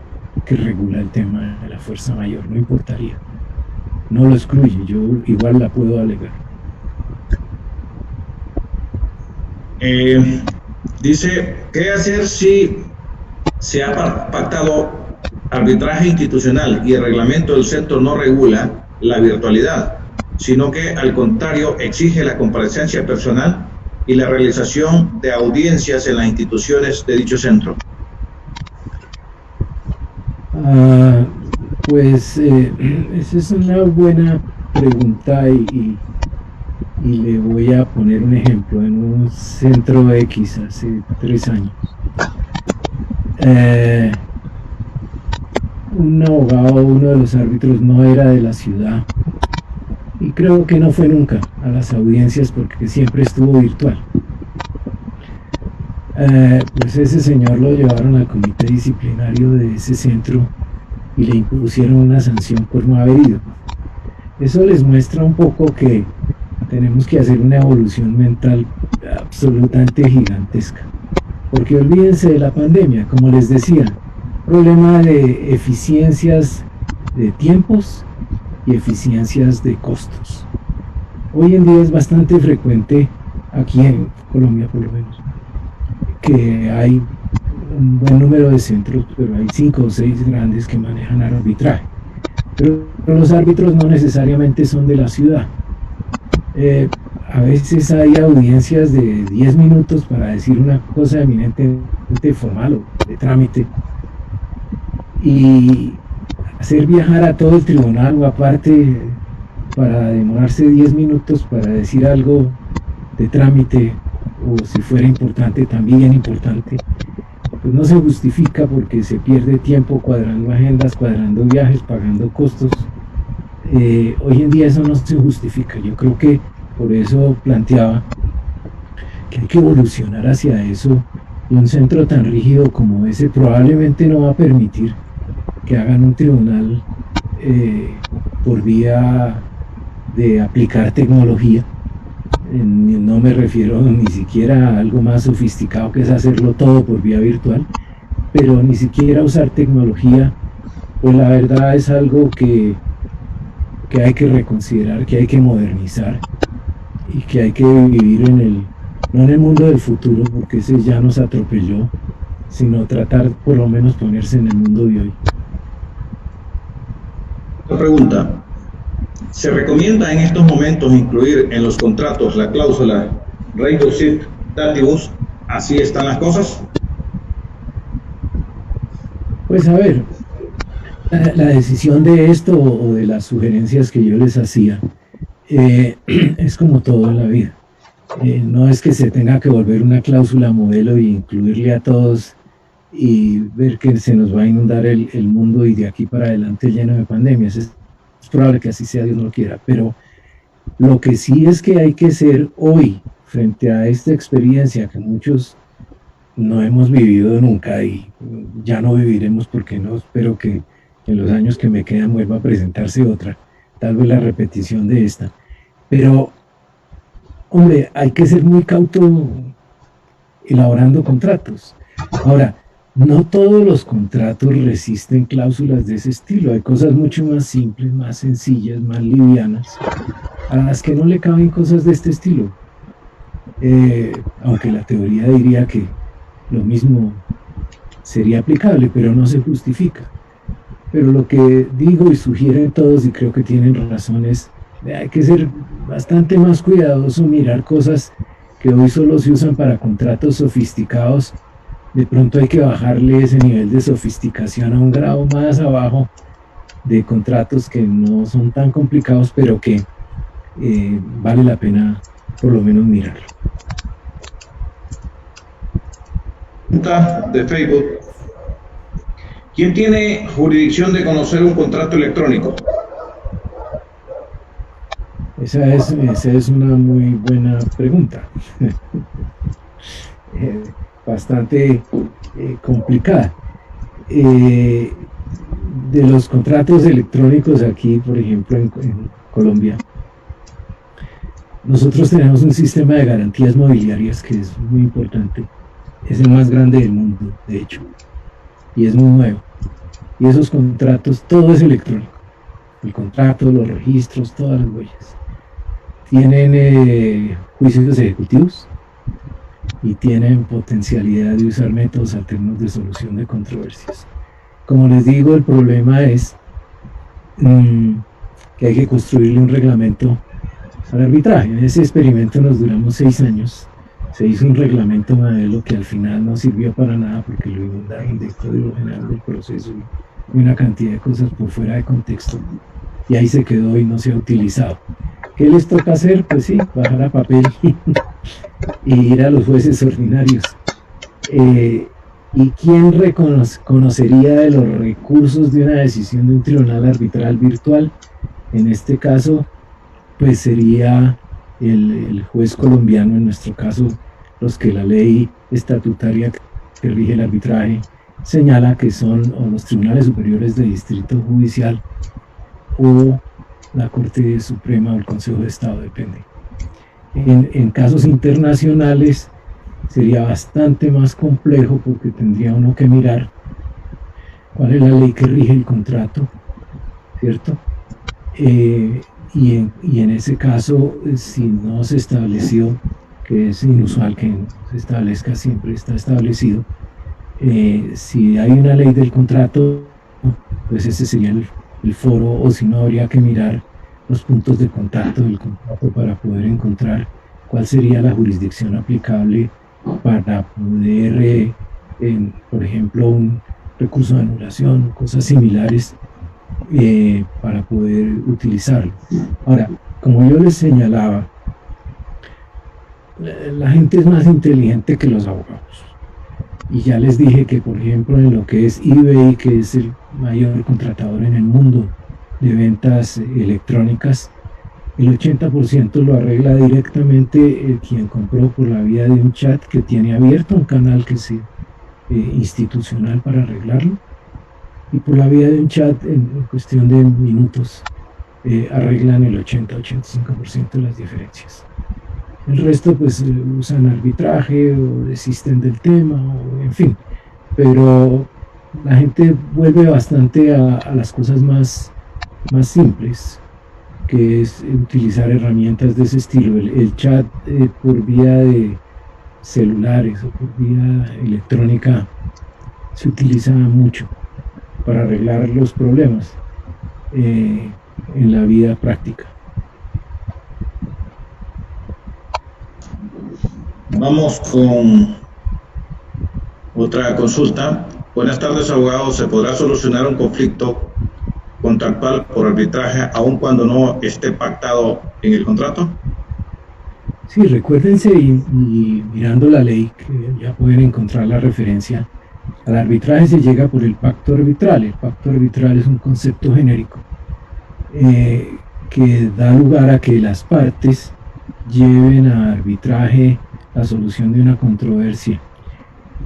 que regula el tema de la fuerza mayor, no importaría. No lo excluye, yo igual la puedo alegar. Dice, ¿qué hacer si se ha pactado arbitraje institucional y el reglamento del centro no regula la virtualidad, sino que al contrario exige la comparecencia personal y la realización de audiencias en las instituciones de dicho centro? Ah, pues esa es una buena pregunta y le voy a poner un ejemplo. En un centro X hace 3 años, eh, un abogado, uno de los árbitros, no era de la ciudad y creo que no fue nunca a las audiencias porque siempre estuvo virtual. Pues ese señor lo llevaron al comité disciplinario de ese centro y le impusieron una sanción por no haber ido. Eso les muestra un poco que tenemos que hacer una evolución mental absolutamente gigantesca. Porque olvídense de la pandemia, como les decía, problema de eficiencias de tiempos y eficiencias de costos. Hoy en día es bastante frecuente, aquí en Colombia por lo menos, que hay un buen número de centros, pero hay 5 o 6 grandes que manejan arbitraje. Pero los árbitros no necesariamente son de la ciudad. A veces hay audiencias de 10 minutos para decir una cosa eminentemente formal o de trámite y hacer viajar a todo el tribunal o aparte para demorarse 10 minutos para decir algo de trámite o si fuera importante, también importante, pues no se justifica porque se pierde tiempo cuadrando agendas, cuadrando viajes, pagando costos. Hoy en día eso no se justifica. Yo creo que por eso planteaba que hay que evolucionar hacia eso y un centro tan rígido como ese probablemente no va a permitir que hagan un tribunal por vía de aplicar tecnología. No me refiero ni siquiera a algo más sofisticado que es hacerlo todo por vía virtual, pero ni siquiera usar tecnología, pues la verdad es algo que hay que reconsiderar, que hay que modernizar y que hay que vivir no en el mundo del futuro, porque ese ya nos atropelló, sino tratar por lo menos ponerse en el mundo de hoy. Otra pregunta. ¿Se recomienda en estos momentos incluir en los contratos la cláusula recursit datibus? ¿Así están las cosas? Pues a ver, la decisión de esto o de las sugerencias que yo les hacía es como todo en la vida. No es que se tenga que volver una cláusula modelo y incluirle a todos y ver que se nos va a inundar el mundo y de aquí para adelante lleno de pandemias. Es probable que así sea, Dios no lo quiera, pero lo que sí es que hay que ser hoy, frente a esta experiencia que muchos no hemos vivido nunca y ya no viviremos porque no espero que en los años que me quedan vuelva a presentarse otra, tal vez la repetición de esta. Pero, hombre, hay que ser muy cauto elaborando contratos. Ahora, no todos los contratos resisten cláusulas de ese estilo. Hay cosas mucho más simples, más sencillas, más livianas, a las que no le caben cosas de este estilo. Aunque la teoría diría que lo mismo sería aplicable, pero no se justifica. Pero lo que digo y sugieren todos, y creo que tienen razón, es hay que ser bastante más cuidadoso, mirar cosas que hoy solo se usan para contratos sofisticados. De pronto hay que bajarle ese nivel de sofisticación a un grado más abajo de contratos que no son tan complicados, pero que vale la pena por lo menos mirarlo. Pregunta de Facebook. ¿Quién tiene jurisdicción de conocer un contrato electrónico? Esa es una muy buena pregunta. bastante complicada. De los contratos electrónicos aquí, por ejemplo, en Colombia, nosotros tenemos un sistema de garantías mobiliarias que es muy importante. Es el más grande del mundo, de hecho, y es muy nuevo. Y esos contratos, todo es electrónico. El contrato, los registros, todas las huellas. Tienen juicios ejecutivos y tienen potencialidad de usar métodos alternos de solución de controversias. Como les digo, el problema es que hay que construirle un reglamento al arbitraje. En ese experimento nos duramos 6 años. Se hizo un reglamento modelo que al final no sirvió para nada porque lo inundaron de código general del proceso y una cantidad de cosas por fuera de contexto. Y ahí se quedó y no se ha utilizado. ¿Qué les toca hacer? Pues sí, bajar a papel y ir a los jueces ordinarios. ¿Y quién conocería de los recursos de una decisión de un tribunal arbitral virtual? En este caso, pues sería el juez colombiano, en nuestro caso, los que la ley estatutaria que rige el arbitraje señala que son o los tribunales superiores de distrito judicial o la Corte Suprema o el Consejo de Estado, depende. En casos internacionales sería bastante más complejo porque tendría uno que mirar cuál es la ley que rige el contrato, ¿cierto? Y en ese caso, si no se estableció, que es inusual que no se establezca, siempre está establecido, si hay una ley del contrato, pues ese sería el foro, o si no, habría que mirar los puntos de contacto del contrato para poder encontrar cuál sería la jurisdicción aplicable para poder, por ejemplo, un recurso de anulación, cosas similares, para poder utilizarlo. Ahora, como yo les señalaba, la gente es más inteligente que los abogados. Y ya les dije que, por ejemplo, en lo que es eBay, que es el mayor contratador en el mundo de ventas electrónicas, el 80% lo arregla directamente quien compró por la vía de un chat que tiene abierto un canal que es institucional para arreglarlo, y por la vía de un chat en cuestión de minutos arreglan el 80-85% de las diferencias. El resto pues usan arbitraje o desisten del tema, o, en fin, pero la gente vuelve bastante a las cosas más simples, que es utilizar herramientas de ese estilo. El chat por vía de celulares o por vía electrónica se utiliza mucho para arreglar los problemas en la vida práctica. Vamos con otra consulta. Buenas tardes, abogado. ¿Se podrá solucionar un conflicto contractual por arbitraje aun cuando no esté pactado en el contrato? Sí, recuérdense y mirando la ley, que ya pueden encontrar la referencia, al arbitraje se llega por el pacto arbitral. El pacto arbitral es un concepto genérico que da lugar a que las partes lleven a arbitraje la solución de una controversia,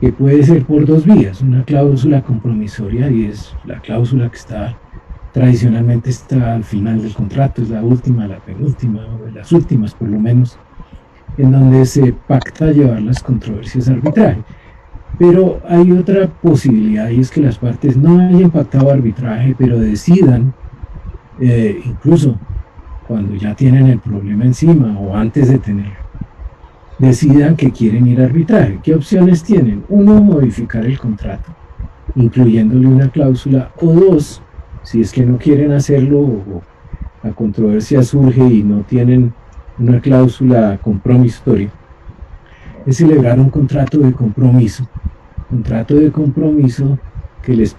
que puede ser por 2 vías: una cláusula compromisoria, y es la cláusula que tradicionalmente está al final del contrato, es la última, la penúltima, o de las últimas por lo menos, en donde se pacta llevar las controversias a arbitraje. Pero hay otra posibilidad, y es que las partes no hayan pactado arbitraje, pero decidan, incluso cuando ya tienen el problema encima o antes de tenerlo, decidan que quieren ir a arbitraje. ¿Qué opciones tienen? 1, modificar el contrato, incluyéndole una cláusula, o 2, si es que no quieren hacerlo o la controversia surge y no tienen una cláusula compromisoria, es celebrar un contrato de compromiso que les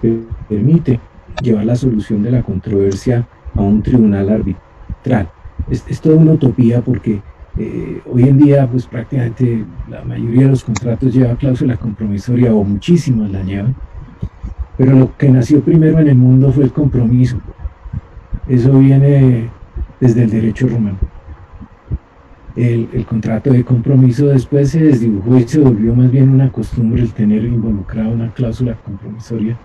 permite llevar la solución de la controversia a un tribunal arbitral. Es toda una utopía porque hoy en día pues prácticamente la mayoría de los contratos lleva cláusula compromisoria, o muchísimas la llevan, pero lo que nació primero en el mundo fue el compromiso. Eso viene desde el derecho romano. el contrato de compromiso después se desdibujó y se volvió más bien una costumbre el tener involucrada una cláusula compromisoria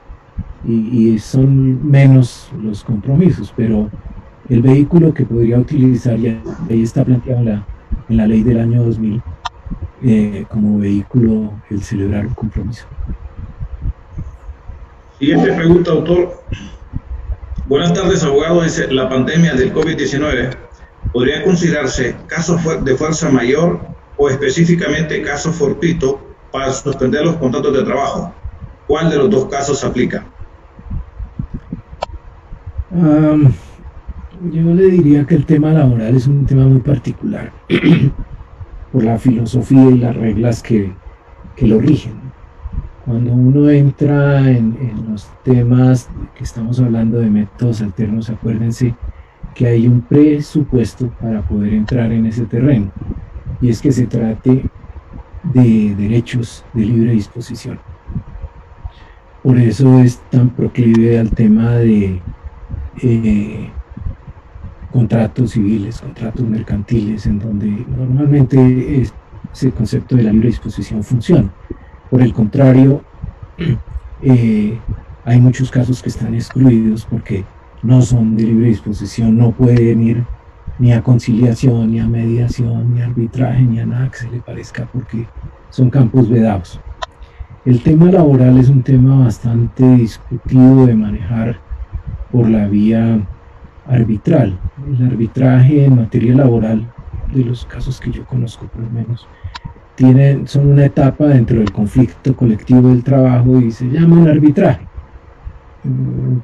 y son menos los compromisos, pero el vehículo que podría utilizar, y ahí está planteado en la ley del año 2000, como vehículo el celebrar un compromiso. Siguiente pregunta, doctor. Buenas tardes, abogado. Dice, la pandemia del COVID-19 podría considerarse caso de fuerza mayor o específicamente caso fortuito para suspender los contratos de trabajo. ¿Cuál de los dos casos aplica? Yo le diría que el tema laboral es un tema muy particular por la filosofía y las reglas que lo rigen. Cuando uno entra en los temas que estamos hablando de métodos alternos, acuérdense que hay un presupuesto para poder entrar en ese terreno, y es que se trate de derechos de libre disposición. Por eso es tan proclive al tema de contratos civiles, contratos mercantiles, en donde normalmente ese concepto de la libre disposición funciona. Por el contrario, hay muchos casos que están excluidos porque no son de libre disposición, no pueden ir ni a conciliación, ni a mediación, ni a arbitraje, ni a nada que se le parezca, porque son campos vedados. El tema laboral es un tema bastante discutido de manejar por la vía arbitral. El arbitraje en materia laboral, de los casos que yo conozco por lo menos, son una etapa dentro del conflicto colectivo del trabajo y se llaman arbitraje,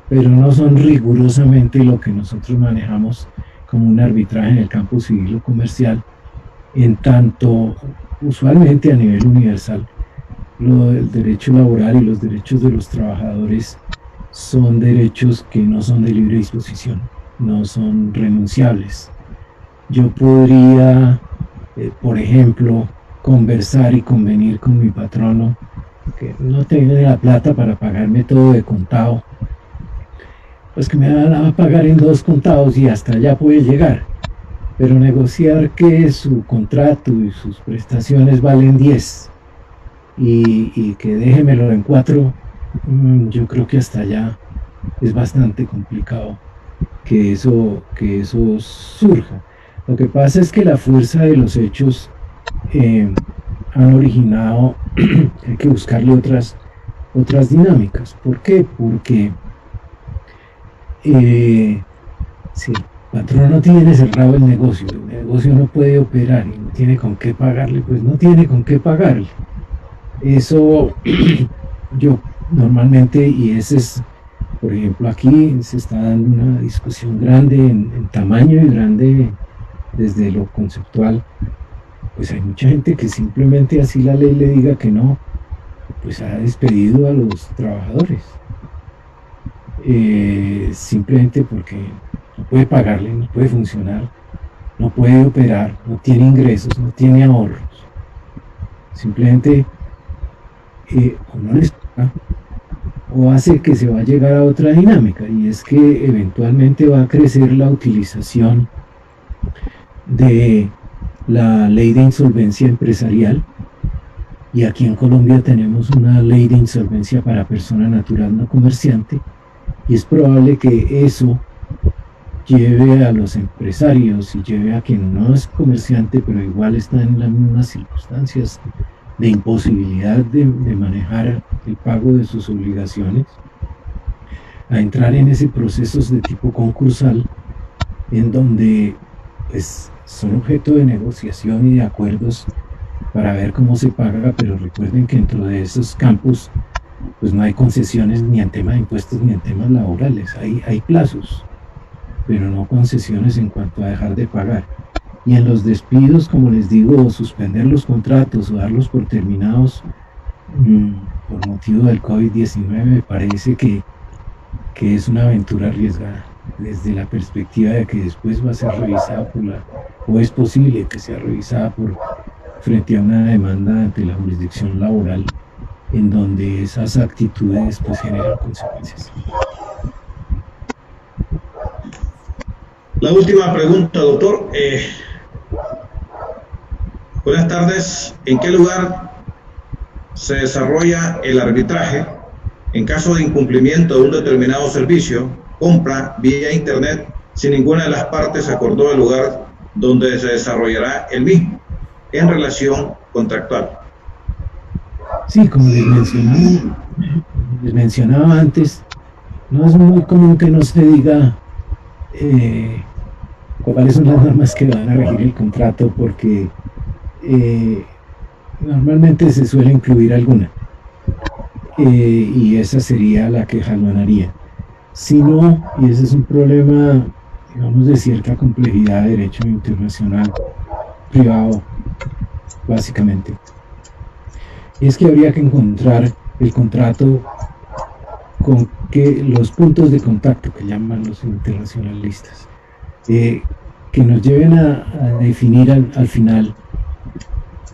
pero no son rigurosamente lo que nosotros manejamos como un arbitraje en el campo civil o comercial, en tanto usualmente a nivel universal el derecho laboral y los derechos de los trabajadores son derechos que no son de libre disposición, no son renunciables. Yo podría, por ejemplo, conversar y convenir con mi patrono que no tiene la plata para pagarme todo de contado, pues que me la va a pagar en 2 contados y hasta allá puede llegar, pero negociar que su contrato y sus prestaciones valen 10 y que déjemelo en 4, yo creo que hasta allá es bastante complicado que eso surja. Lo que pasa es que la fuerza de los hechos han originado hay que buscarle otras dinámicas. ¿Por qué? Porque si el patrón no tiene cerrado el negocio no puede operar y no tiene con qué pagarle, pues no tiene con qué pagarle. Eso yo normalmente, y ese es, por ejemplo, aquí se está dando una discusión grande en tamaño y grande desde lo conceptual, pues hay mucha gente que simplemente así la ley le diga que no, pues ha despedido a los trabajadores, simplemente porque no puede pagarle, no puede funcionar, no puede operar, no tiene ingresos, no tiene ahorros, simplemente o no les paga o hace que se va a llegar a otra dinámica, y es que eventualmente va a crecer la utilización de la ley de insolvencia empresarial, y aquí en Colombia tenemos una ley de insolvencia para persona natural no comerciante, y es probable que eso lleve a los empresarios y lleve a quien no es comerciante pero igual está en las mismas circunstancias de imposibilidad de manejar el pago de sus obligaciones, a entrar en ese proceso de tipo concursal, en donde pues son objeto de negociación y de acuerdos para ver cómo se paga, pero recuerden que dentro de esos campos pues no hay concesiones ni en tema de impuestos ni en temas laborales, hay plazos, pero no concesiones en cuanto a dejar de pagar. Y en los despidos, como les digo, suspender los contratos o darlos por terminados por motivo del COVID-19 me parece que es una aventura arriesgada, desde la perspectiva de que después va a ser revisada o es posible que sea revisada frente a una demanda ante la jurisdicción laboral, en donde esas actitudes pues generan consecuencias. La última pregunta, doctor. Buenas tardes. ¿En qué lugar se desarrolla el arbitraje en caso de incumplimiento de un determinado servicio, compra vía Internet, si ninguna de las partes acordó el lugar donde se desarrollará el mismo en relación contractual? Sí, como les mencionaba antes, no es muy común que no se diga cuáles son las normas que van a regir el contrato, porque normalmente se suele incluir alguna, y esa sería la que jalonaría. Si no, y ese es un problema, digamos, de cierta complejidad de derecho internacional privado, básicamente, y es que habría que encontrar el contrato con que los puntos de contacto que llaman los internacionalistas, que nos lleven a definir al final,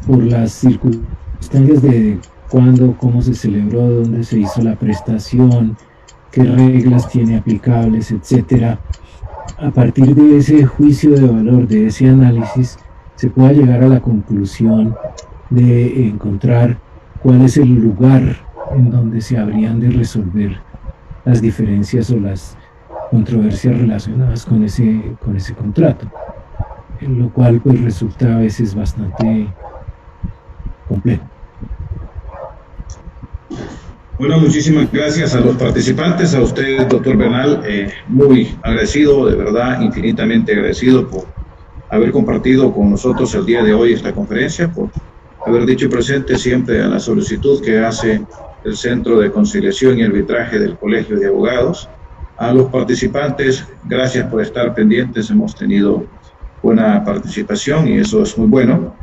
por las circunstancias de cuándo, cómo se celebró, dónde se hizo la prestación, qué reglas tiene aplicables, etcétera. A partir de ese juicio de valor, de ese análisis, se pueda llegar a la conclusión de encontrar cuál es el lugar en donde se habrían de resolver las diferencias o las controversias relacionadas con ese contrato, en lo cual pues resulta a veces bastante complejo. Bueno, muchísimas gracias a los participantes, a usted, doctor Bernal, muy agradecido, de verdad, infinitamente agradecido por haber compartido con nosotros el día de hoy esta conferencia, por haber dicho presente siempre a la solicitud que hace el Centro de Conciliación y Arbitraje del Colegio de Abogados. A los participantes, gracias por estar pendientes, hemos tenido buena participación y eso es muy bueno.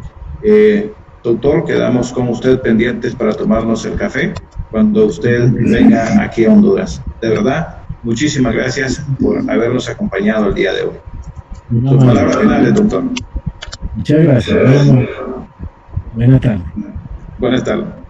Doctor, quedamos con usted pendientes para tomarnos el café cuando usted venga aquí a Honduras. De verdad, muchísimas gracias por habernos acompañado el día de hoy. Sus palabras finales, doctor. Muchas gracias. Buenas tardes. Buenas tardes.